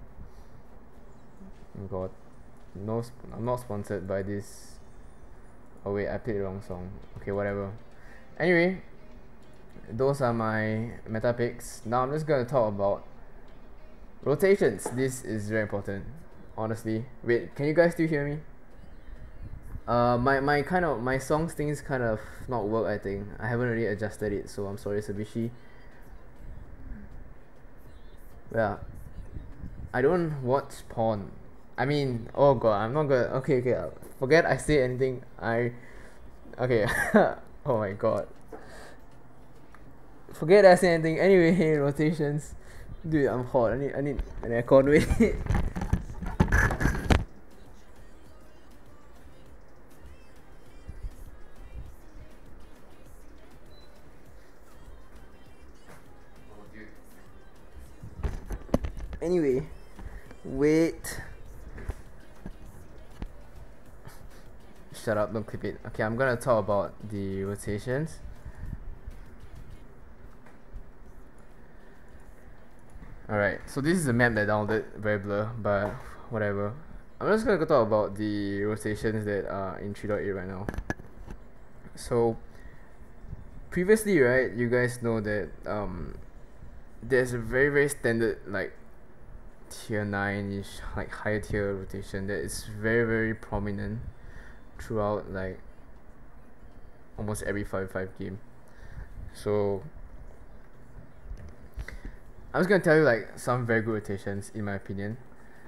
Oh god. No, I'm not sponsored by this. Oh wait, I played the wrong song. Okay, whatever. Anyway, those are my meta picks. Now I'm just gonna talk about rotations. This is very important, honestly. Wait, can you guys still hear me? My songs things kind of not work. I think I haven't really adjusted it, so I'm sorry, Sabishi. Yeah, I don't watch porn. I mean, oh god, I'm not gonna. Okay, forget I say anything. Okay. Oh my god. Forget I say anything. Anyway, rotations. Dude, I'm hot. I need an aircon. Wait. Anyway, wait. shut up, don't clip it. Okay, I'm gonna talk about the rotations. Alright, so this is a map that I downloaded, very blur, but whatever. I'm just gonna go talk about the rotations that are in 3.8 right now. So previously, right, you guys know that there's a very standard like tier 9-ish, like higher tier rotation that is very prominent throughout like almost every 5v5 game. So I'm just gonna tell you like some very good rotations in my opinion.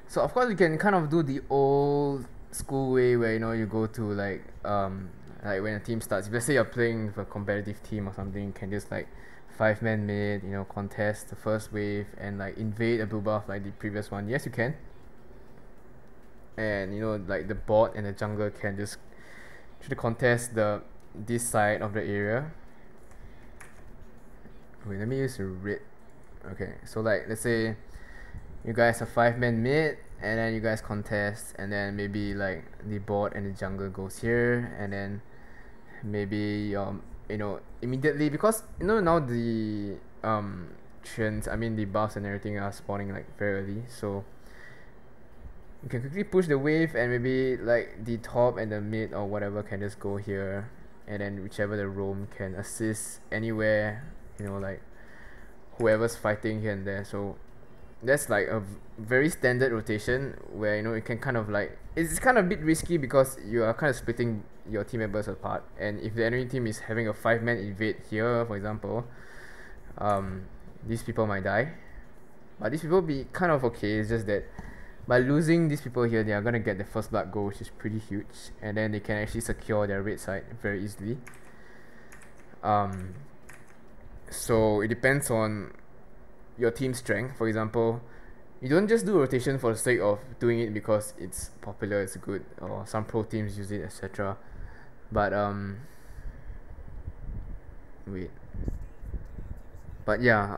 So of course you can kind of do the old school way where, you know, you go to like when a team starts, if let's say you're playing with a competitive team or something, you can just like 5-man mid, you know, contest the first wave and like invade a blue buff like the previous one. Yes, you can. And you know, like the bot and the jungler can just try to contest this side of the area. Wait, let me use a red. Okay, so like let's say you guys are 5-man mid and then you guys contest, and then maybe like the bot and the jungle goes here, and then maybe you know, immediately, because you know now the trends, I mean the buffs and everything are spawning like very early, so you can quickly push the wave, and maybe like the top and the mid or whatever can just go here, and then whichever the roam can assist anywhere, you know, like whoever's fighting here and there. So that's like a very standard rotation where, you know, you can kind of like, it's kind of a bit risky because you are kind of splitting your team members apart, and if the enemy team is having a 5-man invade here, for example, these people might die, but these people will be kind of okay. It's just that by losing these people here, they are gonna get the first blood goal, which is pretty huge, and then they can actually secure their red side very easily. So it depends on your team strength. For example, you don't just do rotation for the sake of doing it because it's popular, it's good, or some pro teams use it, etc. But yeah,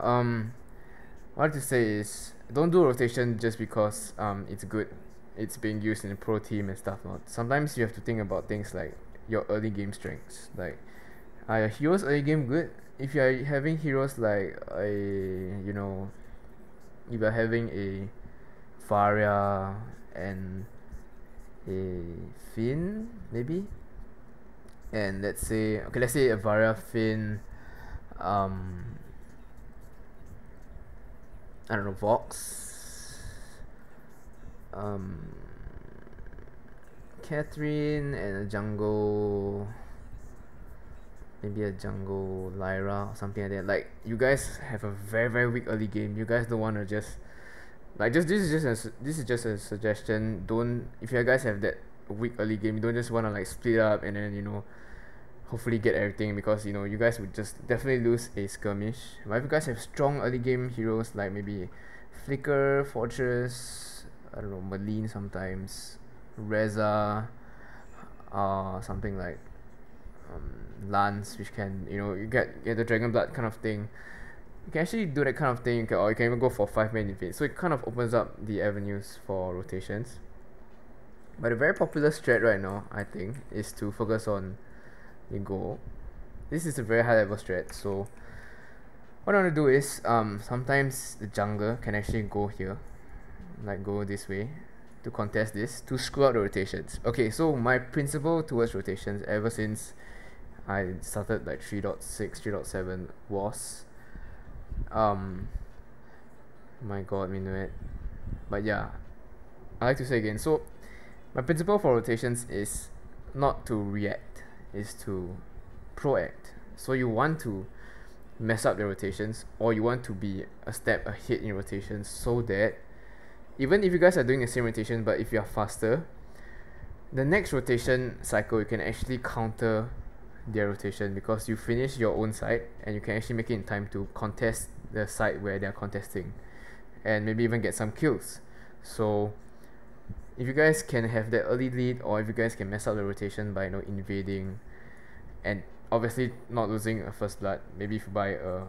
what I have to say is, don't do rotation just because it's good, it's being used in a pro team and stuff. Not sometimes you have to think about things like your early game strengths. Like, are your heroes early game good? If you are having heroes like if you're having a Varia and a Finn maybe, and let's say a Varia, Finn, I don't know, Vox, Catherine, and a jungle, maybe a jungle Lyra or something like that. Like, you guys have a very weak early game. You guys don't want to just like, this is just a suggestion. Don't, if you guys have that weak early game, you don't just want to like split up and then, you know, hopefully get everything, because you know you guys would just definitely lose a skirmish. But if you guys have strong early game heroes like maybe Flicker, Fortress, I don't know, Malene sometimes, Reza, something like Lance, which can, you know, you get the Dragon Blood kind of thing. You can actually do that kind of thing, or you can even go for 5-man invade. So it kind of opens up the avenues for rotations. But a very popular strat right now, I think, is to focus on the goal. This is a very high level strat, so what I want to do is sometimes the jungler can actually go here, like go this way to contest this, to screw out the rotations. Okay, so my principle towards rotations ever since I started like 3.6, 3.7 was my god, Minuet. But yeah, I like to say again, so my principle for rotations is not to react, is to proact. So you want to mess up the rotations, or you want to be a step ahead in rotations, so that even if you guys are doing the same rotation, but if you are faster, the next rotation cycle you can actually counter their rotation, because you finish your own side and you can actually make it in time to contest the side where they are contesting, and maybe even get some kills. So if you guys can have that early lead, or if you guys can mess up the rotation by, you know, invading and obviously not losing a first blood, maybe if you buy a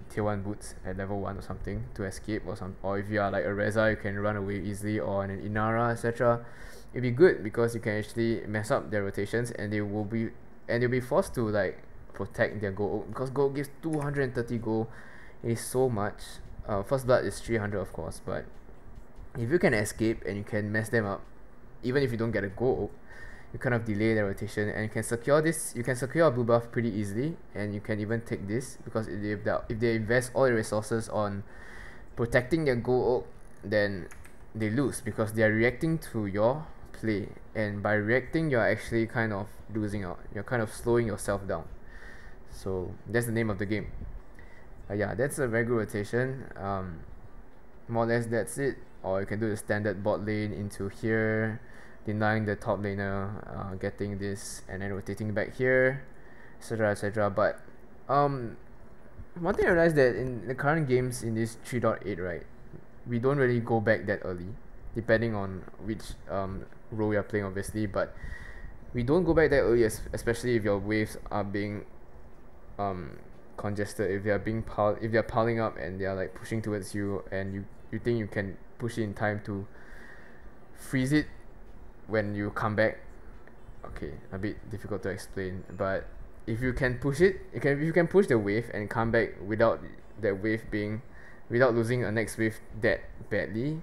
tier 1 boots at level 1 or something to escape, or if you are like a Reza, you can run away easily, or an Inara, etc. it'll be good because you can actually mess up their rotations, and they'll be forced to like protect their gold because gold gives 230 gold. It is so much. First blood is 300 of course, but if you can escape and you can mess them up, even if you don't get a gold, you kind of delay their rotation, and you can secure this. You can secure a blue buff pretty easily, and you can even take this because if they invest all their resources on protecting their gold, then they lose because they are reacting to your play, and by reacting you're actually kind of losing out. You're kind of slowing yourself down. So that's the name of the game. Yeah, that's a very good rotation. More or less that's it. Or you can do the standard bot lane into here, denying the top laner, getting this, and then rotating back here, etc, etc. But one thing I realized that in the current games in this 3.8, right, we don't really go back that early, depending on which role you're playing obviously, but we don't go back that early, especially if your waves are being congested, if they're piling up and they're like pushing towards you, and you think you can push it in time to freeze it when you come back. Okay, a bit difficult to explain, but if you can push it, if you can push the wave and come back without losing a next wave that badly,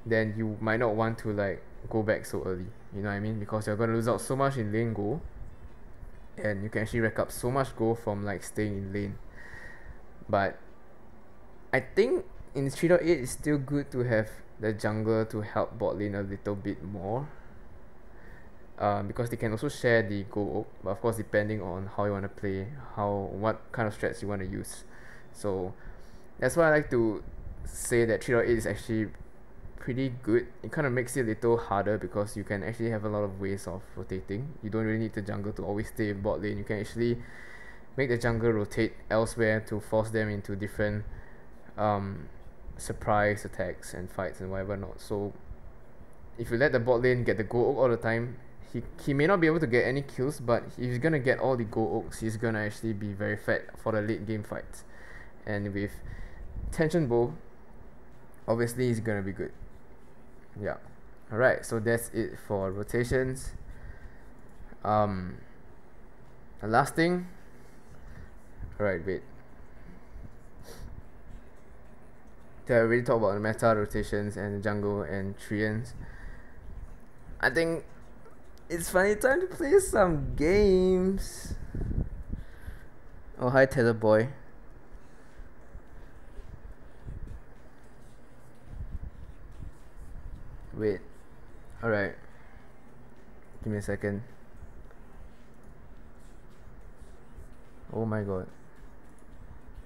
then you might not want to like go back so early, you know what I mean, because you're gonna lose out so much in lane goal, and you can actually rack up so much goal from like staying in lane. But I think in 3.8 it's still good to have the jungler to help bot lane a little bit more, because they can also share the gold, but of course depending on how you want to play, what kind of strats you want to use. So that's why I like to say that 3.8 is actually pretty good. It kind of makes it a little harder because you can actually have a lot of ways of rotating. You don't really need the jungle to always stay in bot lane. You can actually make the jungle rotate elsewhere to force them into different surprise attacks and fights and whatever not. So if you let the bot lane get the gold all the time, he may not be able to get any kills, but if he's gonna get all the gold oaks, he's gonna actually be very fat for the late game fights. And with tension bow, obviously he's gonna be good. Yeah. Alright, so that's it for rotations. The last thing. Alright, wait. Did I already talk about the meta rotations and the jungle and treants? I think it's finally time to play some games. Oh, hi Tether boy. Wait. Alright. Give me a second. Oh my god.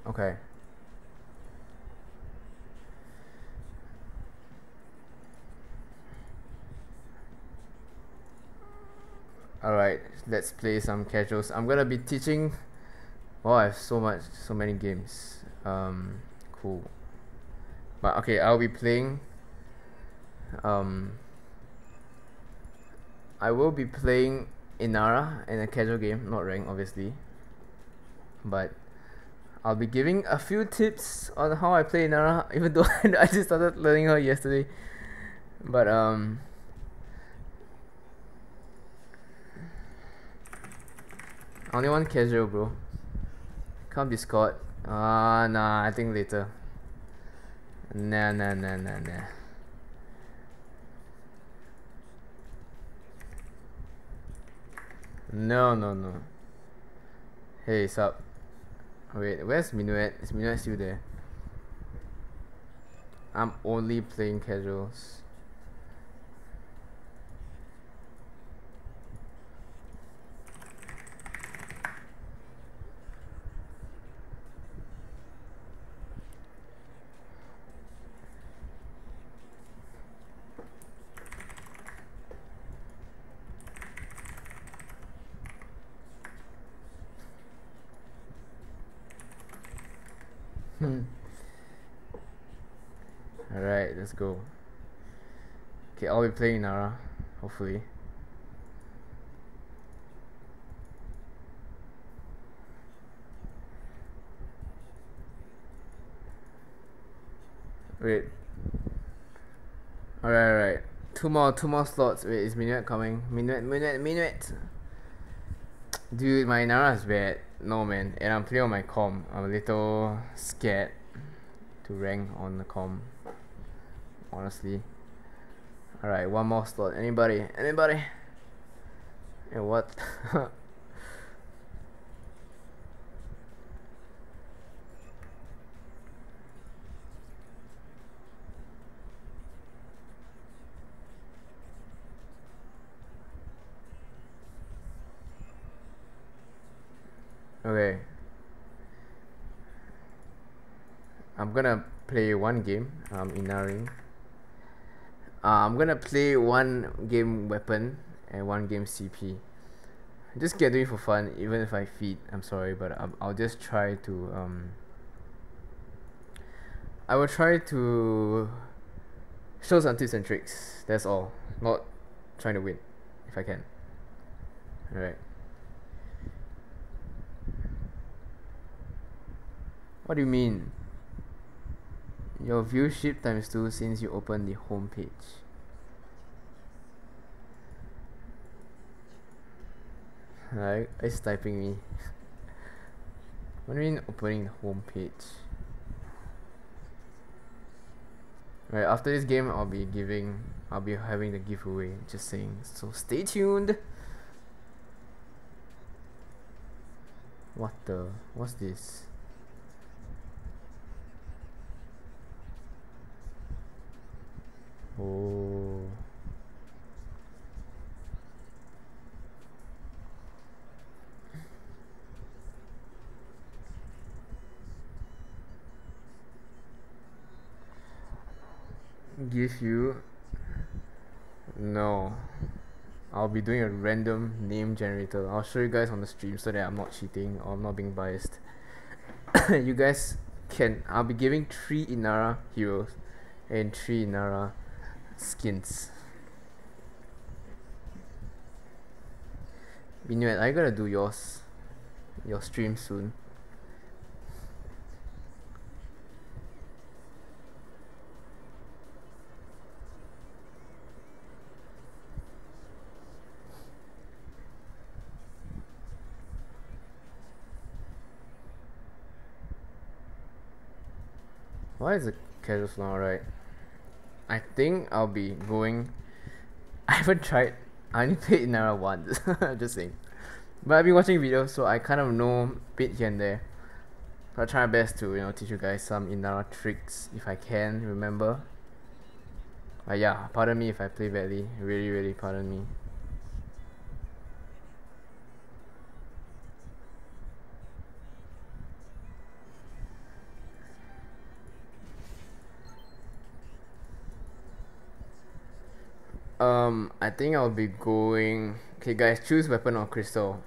Okay. Alright, let's play some casuals. I'm gonna be teaching. Wow, I have so many games. Cool. But okay, I'll be playing. I will be playing Inara in a casual game, not ranked obviously. But I'll be giving a few tips on how I play Inara, even though I just started learning her yesterday. But only one casual, bro. Come Discord. Nah, I think later. Nah. No. Hey, sup? Wait, where's Minuet? Is Minuet still there? I'm only playing casuals. Alright, let's go. Okay, I'll be playing Nara, hopefully. Wait. Alright. 2 Two more slots. Wait, is Minuet coming? Minuet. Dude, my Inara is bad. No man, and I'm playing on my com. I'm a little scared to rank on the com. Honestly. Alright, one more slot. Anybody? Hey, what? Okay. I'm gonna play one game. Inaring. I'm gonna play one game weapon and one game CP. Just get doing it for fun, even if I feed. I'm sorry, but I'll just try to I will try to show some tips and tricks. That's all. Not trying to win, if I can. Alright. What do you mean? Your view shift times 2 since you open the home page. It's typing me. What do you mean opening the home page? Right, after this game I'll be having the giveaway, just saying. So stay tuned. What's this? Oh. Give you? No. I'll be doing a random name generator. I'll show you guys on the stream so that I'm not cheating or I'm not being biased. You guys can. I'll be giving 3 Inara heroes and 3 Inara skins. Minuet, I gotta do your stream soon. Why is the casual not alright? I think I'll be going. I haven't tried. I only played Inara once. Just saying. But I've been watching videos, so I kind of know a bit here and there. I'll try my best to teach you guys some Inara tricks if I can remember. But yeah, pardon me if I play badly. Really pardon me. I think I'll be going. Okay, guys, choose weapon or crystal.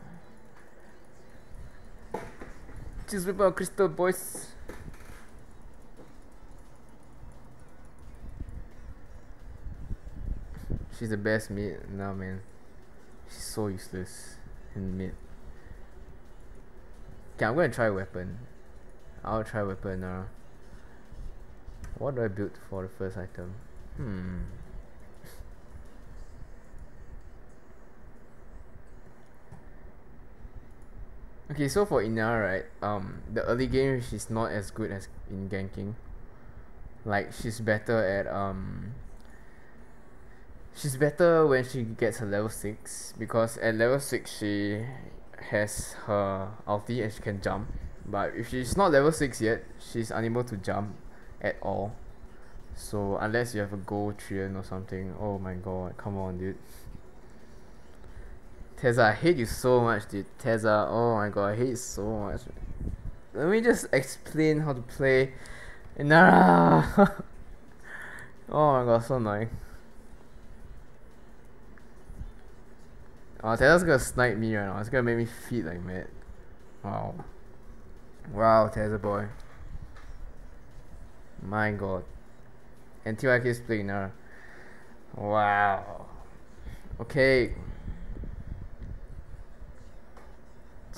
Choose weapon or crystal, boys. She's the best mid. Nah, man. She's so useless in mid. Okay, I'm gonna try weapon. I'll try weapon now. What do I build for the first item? Okay, so for Inara, right, the early game she's not as good as in ganking. Like she's better at she's better when she gets her level 6, because at level 6 she has her ulti and she can jump. But if she's not level 6 yet, she's unable to jump at all. So unless you have a gold Trian or something. Oh my god, come on, dude. Teza, I hate you so much, dude. Teza, oh my god, I hate you so much. Let me just explain how to play Inara. Oh my god, so annoying. Oh, Teza's gonna snipe me right now. It's gonna make me feed like mad. Wow. Wow, Teza boy. My god. And TYK is playing Inara. Wow. Okay.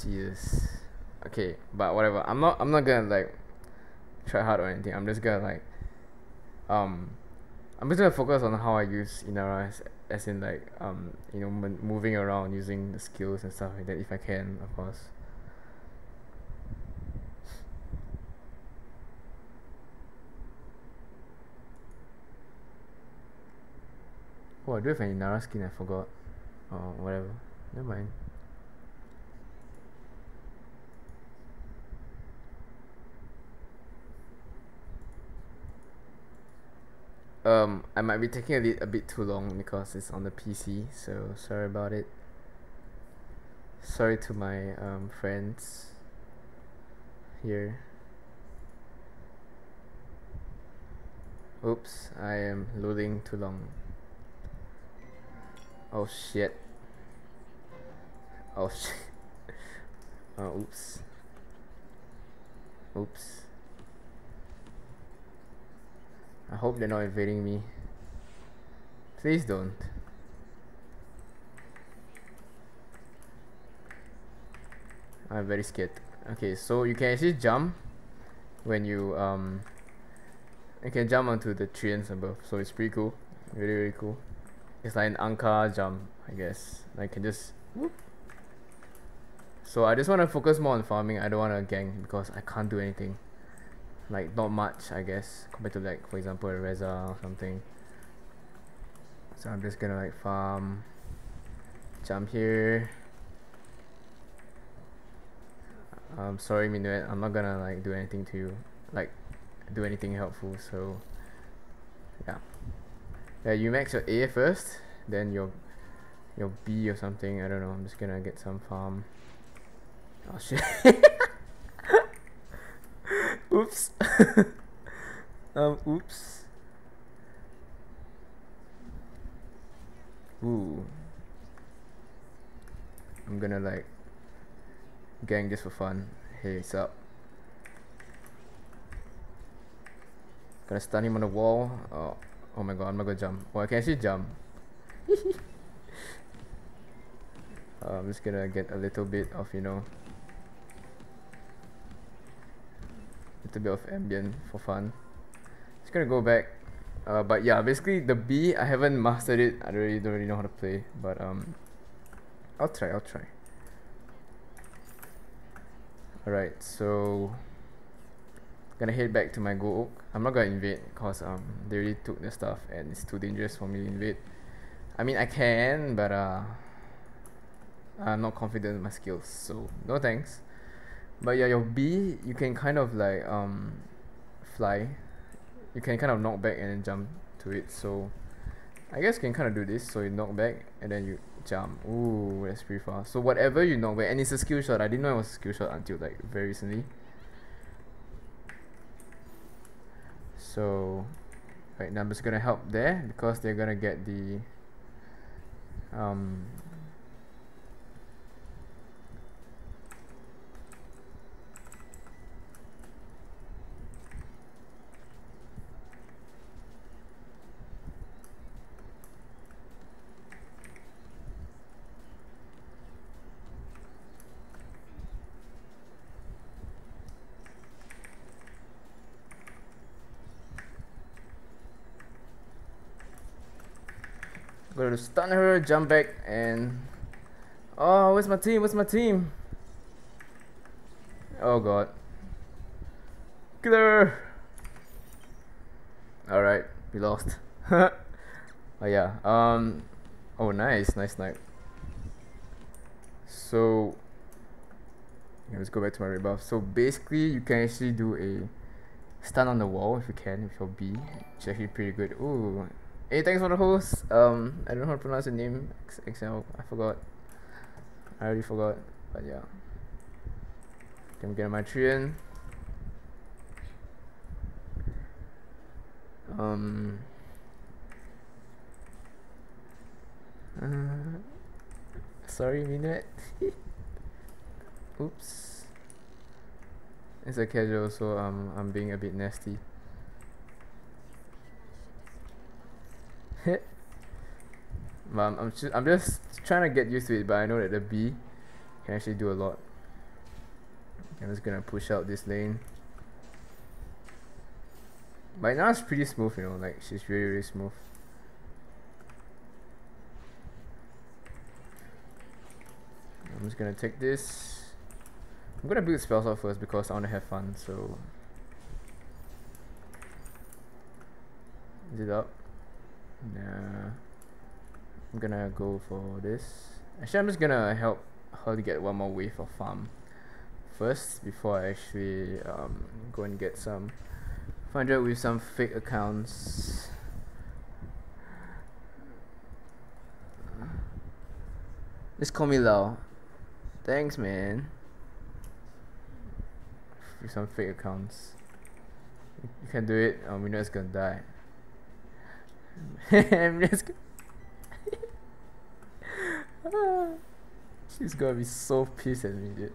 Jesus. Okay, but whatever. I'm not gonna like try hard or anything. I'm just gonna like I'm just gonna focus on how I use Inara as in like you know, moving around using the skills and stuff like that if I can, of course. Oh, I do have an Inara skin, I forgot. Oh, whatever. Never mind. I might be taking a bit too long because it's on the PC, so sorry about it. Sorry to my friends here. Oops, I am loading too long. Oh shit. Oh shit. Oh, oops. Oops. I hope they're not invading me. Please don't. I'm very scared. Okay, so you can actually jump when you can jump onto the trees above, so it's pretty cool. Really, really cool. It's like an Anka jump, I guess. I can just whoop. So I just want to focus more on farming. I don't want to gang because I can't do anything. Like, not much, I guess, compared to, like, for example, a Reza or something. So I'm just gonna like farm, jump here. Sorry Minuet, I'm not gonna like do anything to you, like do anything helpful. So yeah, you max your A first, then your B or something. I don't know. I'm just gonna get some farm. Oh shit. Oops. Oops. Ooh. I'm gonna like gang this for fun. Hey, what's up? Gonna stun him on the wall. Oh my god, I'm not gonna jump. Oh, I can actually jump. I'm just gonna get a little bit of, you know, little bit of ambient for fun. Just gonna go back. But yeah, basically the B, I haven't mastered it. I don't really know how to play, but I'll try. Alright, so gonna head back to my gold oak. I'm not gonna invade because they already took the stuff and it's too dangerous for me to invade. I mean I can, but I'm not confident in my skills, so no thanks. But yeah, your B, you can kind of like fly. You can kind of knock back and then jump to it, so I guess you can kind of do this. So you knock back and then you jump. Ooh, that's pretty fast. So whatever you knock back, and it's a skill shot. I didn't know it was a skill shot until like very recently. So right now I'm just gonna help there because they're gonna get the gonna stun her, jump back, and oh, where's my team? Where's my team? Oh god. Killer! Alright, we lost. Oh yeah. Oh nice snipe. So yeah, let's go back to my rebuff. So basically you can actually do a stun on the wall if you can with your B. It's actually pretty good. Ooh. Hey, thanks for the host. I don't know how to pronounce your name. XL. I forgot. I already forgot. But yeah. Can we get my Trian? Sorry, Minute. Oops. It's a casual, so I'm being a bit nasty. I'm just trying to get used to it, but I know that the B can actually do a lot. I'm just gonna push out this lane. But Inara's pretty smooth, you know, like she's really, really smooth. I'm just gonna take this. I'm gonna build spells out first because I wanna have fun, so. Is it up? Nah. I'm gonna go for this. Actually, I'm just gonna help her to get one more wave of farm first before I actually go and get some 500 with some fake accounts. Just call me Lau. Thanks, man. With some fake accounts. You can do it. We know it's gonna die. I'm just she's gonna be so pissed at me, dude.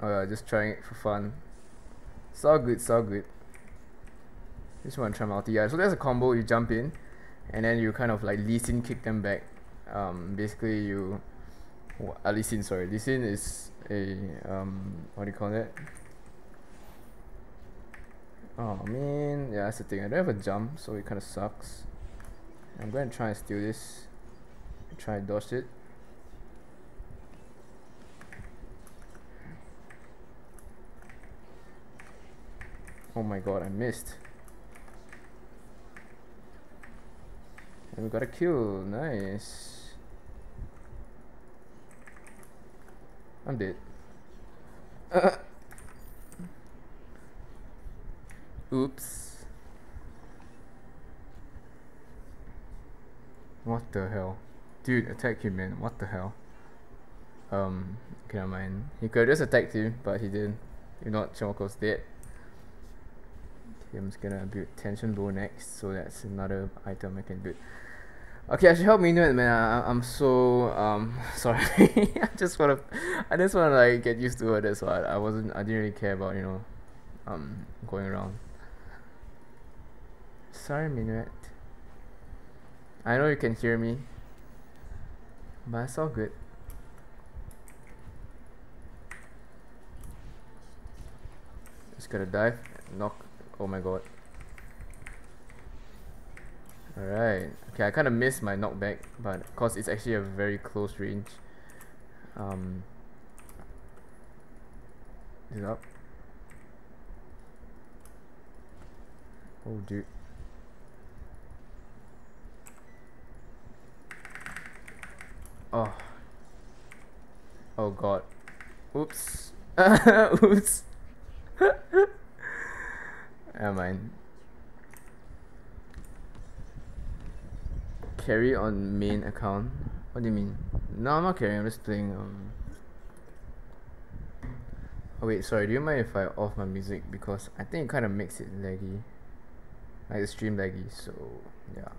Oh yeah, just trying it for fun. It's all good, it's all good. Just want to try multi. Yeah, so there's a combo. You jump in, and then you kind of like Lee Sin kick them back. Basically you. Lee Sin, sorry. Lee Sin is a what do you call it? Oh man, yeah, that's the thing. I don't have a jump, so it kind of sucks. I'm going to try and steal this. Try and dodge it. Oh my god, I missed. And we got a kill. Nice. I'm dead. Oops. What the hell? Dude, attack him, man. What the hell? Okay, never mind. He could have just attacked him, but he didn't. If not, Chomoko's dead. Okay, I'm just gonna build tension bow next, so that's another item I can build. Okay, I should help Minuet, man. I'm so sorry. I just wanna like get used to her. That's why I didn't really care about, you know, going around. Sorry, Minuet. I know you can hear me, but it's all good. Just gotta dive, knock. Oh my god. Alright. Okay, I kind of missed my knockback, but because it's actually a very close range. Is it up? Oh, dude. Oh. Oh god. Oops. Oops. Never mind. Carry on main account? What do you mean? No, I'm not carrying, I'm just playing. Oh wait, sorry, do you mind if I off my music? Because I think it kind of makes it laggy. Like the stream laggy, so yeah.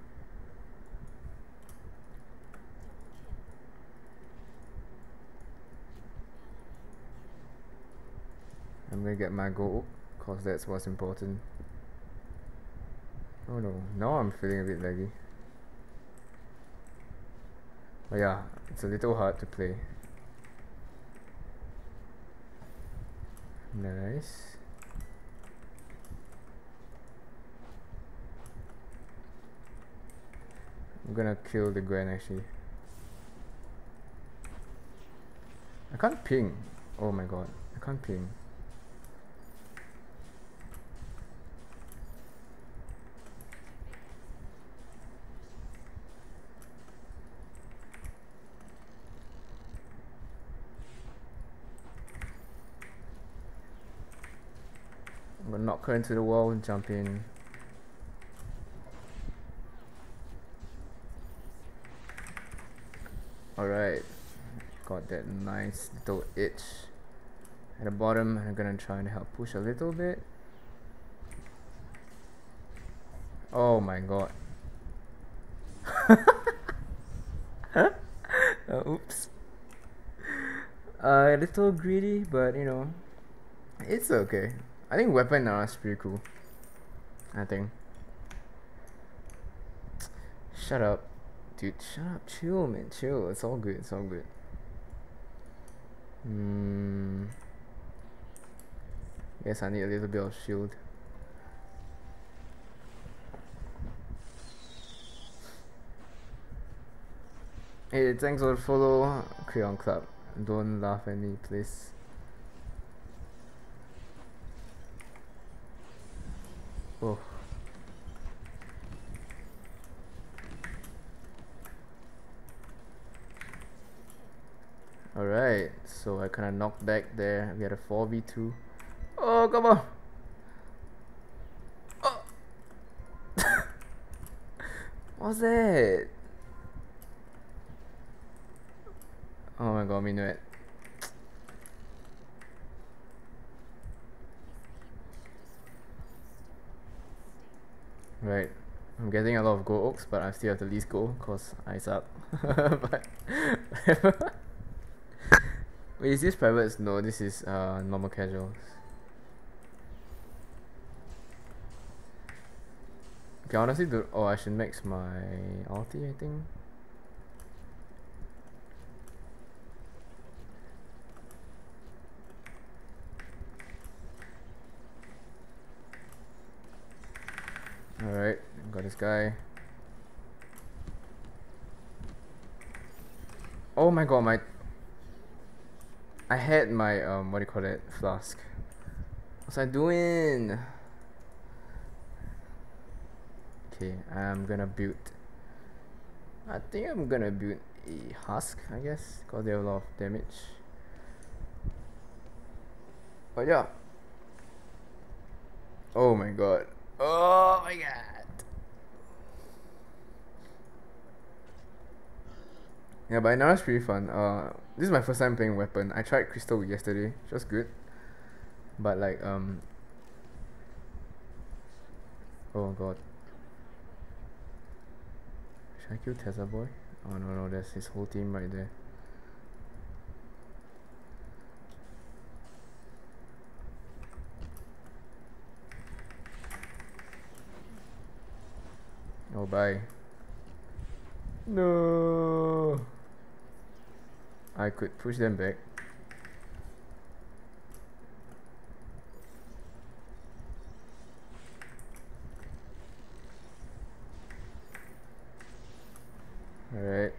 I'm gonna get my goal, cause that's what's important. Oh no, now I'm feeling a bit laggy. But yeah, it's a little hard to play. Nice. I'm gonna kill the Gwen actually. I can't ping. Oh my god, I can't ping. I'm gonna knock her into the wall and jump in. Alright, got that nice little itch at the bottom. I'm gonna try and help push a little bit. Oh my god. Oops. A little greedy, but you know, it's okay. I think weapon now is pretty cool. I think. Shut up. Dude, shut up. Chill, man. Chill. It's all good. It's all good. Guess I need a little bit of shield. Hey, thanks for the follow, Crayon Club. Don't laugh at me, please. Oh. Alright, so I kinda knocked back there. We had a 4v2. Oh, come on! Oh! What's that? Oh my god, Minuet. Right. I'm getting a lot of gold oaks, but I still have the least gold because I suck. But wait, is this privates? No, this is normal casuals. Okay, honestly, oh, I should max my ulti, I think. Alright, got this guy. Oh my god, I had my what do you call it? Flask. What's I doing? Okay, I'm gonna build. I think I'm gonna build a husk, I guess, because they have a lot of damage. But yeah. Oh my god. Oh my god. Yeah, but Inara's pretty fun. This is my first time playing weapon. I tried Crystal yesterday, which was good. But like oh god. Should I kill Tesla boy? Oh no, there's his whole team right there. Oh bye. No. I could push them back. Alright.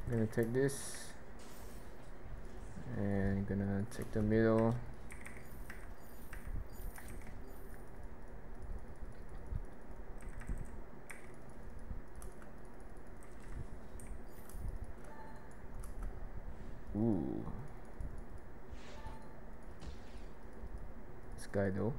Gonna take this. And gonna take the middle. Ooh. This guy though.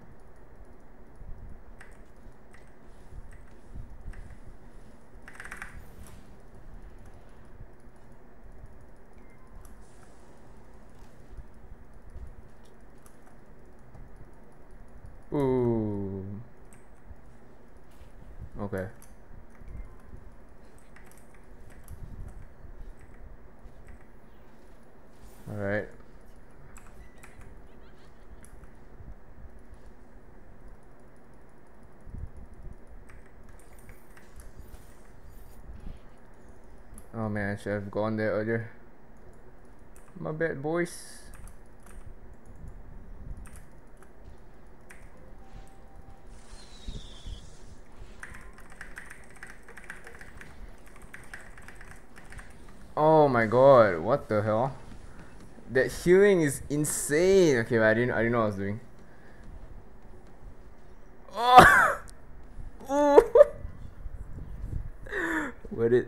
Ooh. Okay. Alright. Oh man, I should have gone there earlier. My bad, boys. Oh my god, what the hell? That healing is insane. Okay, but I didn't know what I was doing. Oh! Ooh! What it?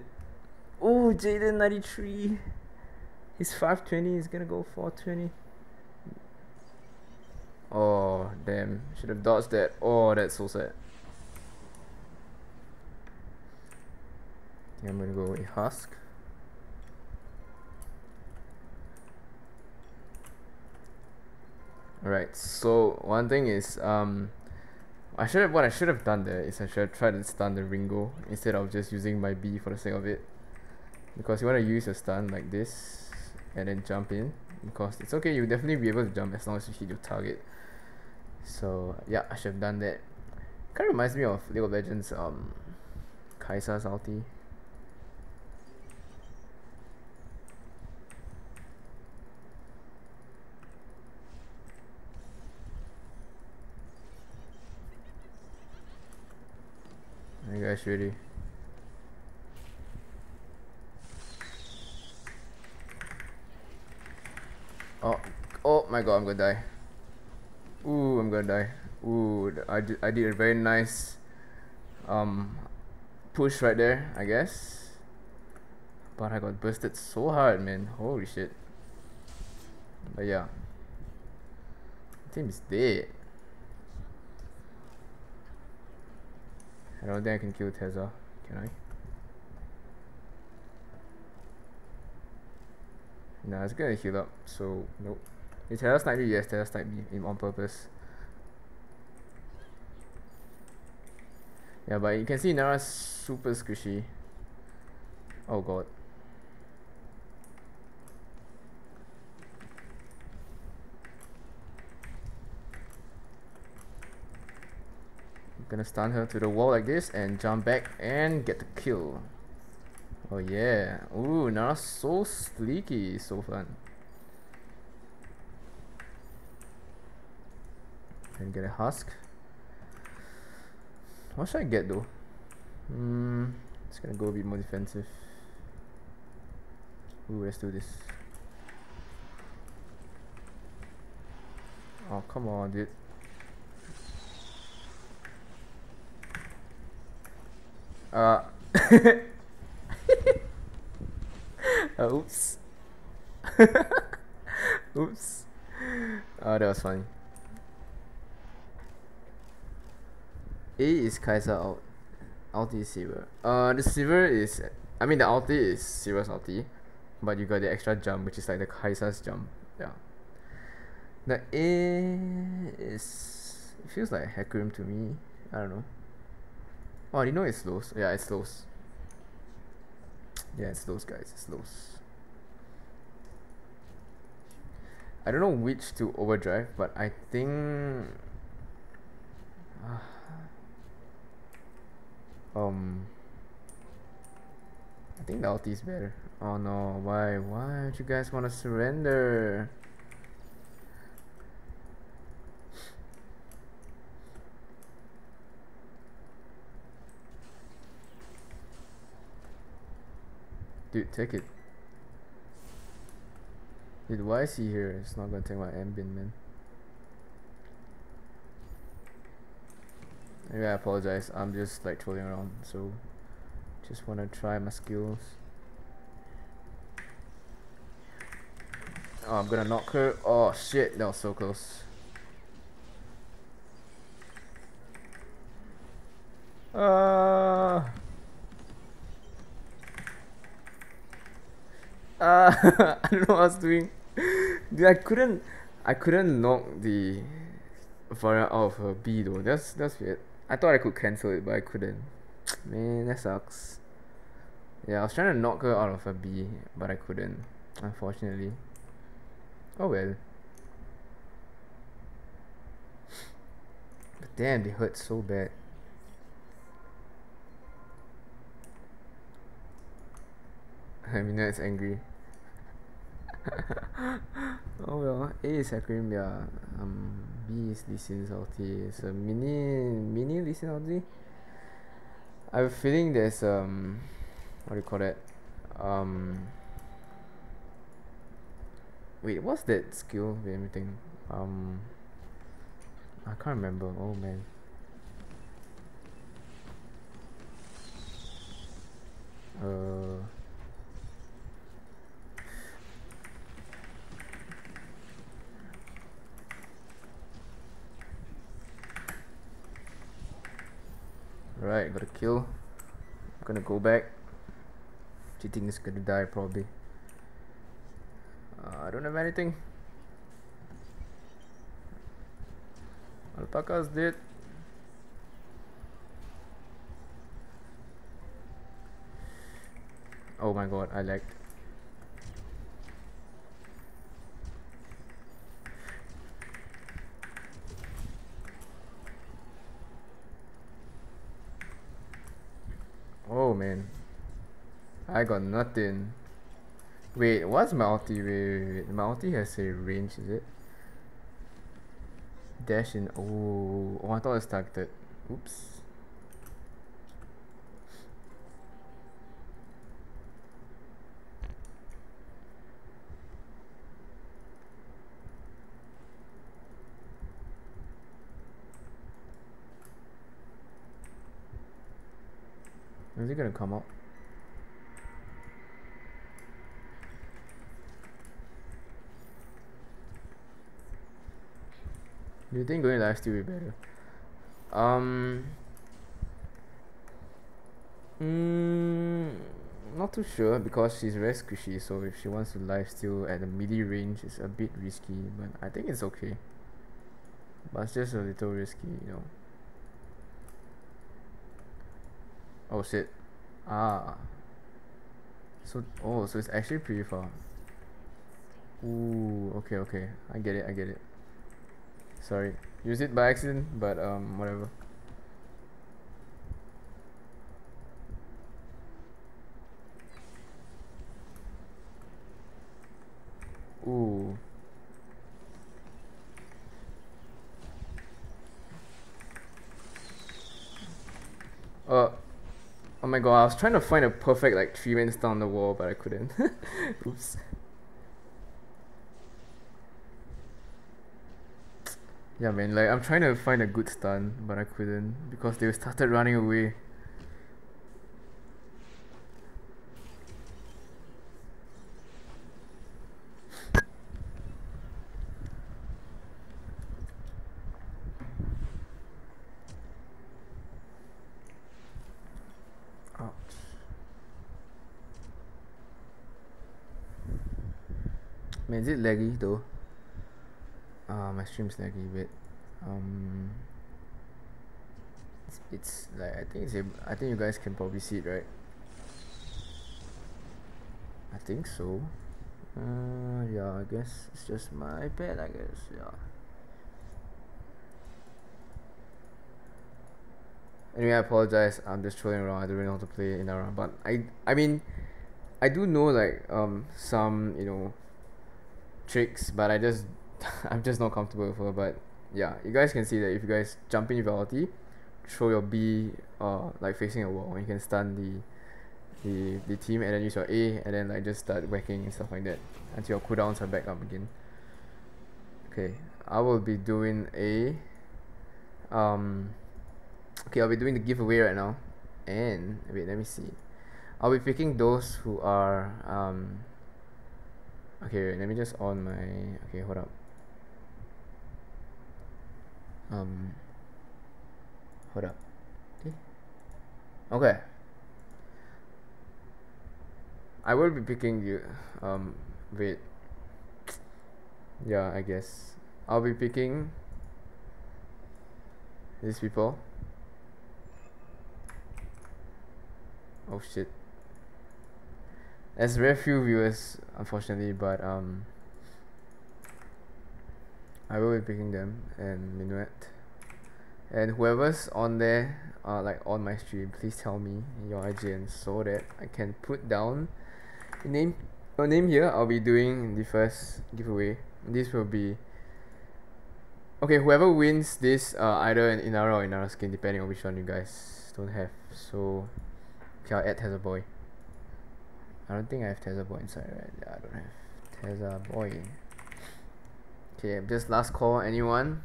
Oh, Jaden 93. He's 520. He's gonna go 420. Oh damn! Should have dodged that. Oh, that's so sad. I think I'm gonna go with husk. Alright, so one thing is what I should have done there is I should have tried to stun the Ringo instead of just using my B for the sake of it. Because you want to use your stun like this and then jump in, because it's okay, you'll definitely be able to jump as long as you hit your target. So yeah, I should have done that. Kind of reminds me of League of Legends Kai'Sa's ulti. Are you guys ready? Oh my god, I'm gonna die. Ooh, I'm gonna die. Ooh, I did a very nice push right there, I guess. But I got bursted so hard, man. Holy shit. But yeah. Team is dead. I don't think I can kill Tezza. Can I? Nah, it's gonna heal up, so nope. Is Tezza snipe me? Yes, Tezza snipe me on purpose. Yeah, but you can see Inara's super squishy. Oh god. I'm gonna stun her to the wall like this and jump back and get the kill. Oh yeah. Ooh, Inara's so sleeky, so fun. And get a husk. What should I get though? It's gonna go a bit more defensive. Ooh, let's do this. Oh, come on, dude. Oops. Oops. Oh, that was funny. A is Kai'Sa out. Ulti is Silver. The Silver is, I mean the ulti is Silver's ulti, but you got the extra jump, which is like the Kai'Sa's jump. Yeah. The A is, it feels like Hecarim to me. I don't know. Oh, I didn't know it slows. Yeah, it slows. Yeah, it slows, guys. It slows. I don't know which to overdrive, but I think I think the ulti is better. Oh no, why don't you guys want to surrender? Dude, take it. Dude, why is he here? It's not gonna take my ambient, man. Maybe I apologize. I'm just like trolling around, so just wanna try my skills. Oh, I'm gonna knock her. Oh shit, that was so close. I don't know what I was doing. Dude, I couldn't knock the variant out of her B though. That's weird. I thought I could cancel it, but I couldn't. Man, that sucks. Yeah, I was trying to knock her out of her B, but I couldn't, unfortunately. Oh well. But damn, they hurt so bad. I mean, it's angry. Oh well, A is Hecarim, yeah. B is Lee Sin's ulti. It's a mini Lee Sin ulti. I have a feeling there's what do you call that? Wait, what's that skill? Wait, let me think. I can't remember. Oh man. Right, got a kill. I'm gonna go back. Cheating is gonna die probably. I don't have anything. Alpaca's dead. Oh my god, I lagged. Oh man, I got nothing. Wait, what's my ulti? Wait. My ulti has a range, is it? Dash in. Oh, I thought it was targeted. Oops. Is he gonna come up? Do you think going live still be better? Not too sure because she's very squishy, so if she wants to live steal at the melee range, it's a bit risky, but I think it's okay. But it's just a little risky, you know. Oh shit. Ah. So it's actually pretty far. Ooh, okay. I get it. Sorry. Use it by accident, but whatever. Ooh. Oh my god, I was trying to find a perfect like 3-man stun on the wall, but I couldn't. Oops. Yeah man, like I'm trying to find a good stun, but I couldn't because they started running away. Man, is it laggy though? My stream's laggy a bit. It's like I think you guys can probably see it, right? I think so. Yeah, I guess it's just my bad, I guess. Yeah. Anyway, I apologize. I'm just trolling around. I don't really know how to play Inara, but I mean, I do know like some tricks, but I'm just not comfortable with her. But yeah, you guys can see that if you guys jump in with your ulti, throw your B like facing a wall, you can stun the team, and then use your A, and then like just start whacking and stuff like that until your cooldowns are back up again. Okay, I will be doing a okay, I'll be doing the giveaway right now, and wait, let me see. I'll be picking those who are okay, wait, let me just on my okay, hold up. Hold up. Okay. I will be picking you wait. Yeah, I guess I'll be picking these people. Oh shit. There's very few viewers, unfortunately, but I will be picking them and Minuet. And whoever's on there, like on my stream, please tell me your IGN so that I can put down your name here. I'll be doing the first giveaway. This will be okay. Whoever wins this, either an Inara or Inara skin, depending on which one you guys don't have. So, okay, I'll add Tezza Boy. I don't think I have Tezza Boy inside, right? Yeah, I don't have Tezza Boy. Okay, just last call. Anyone?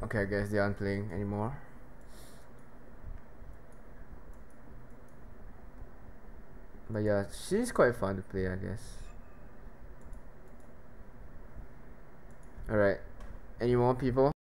Okay, I guess they aren't playing anymore. But yeah, she's quite fun to play, I guess. Alright, any more people?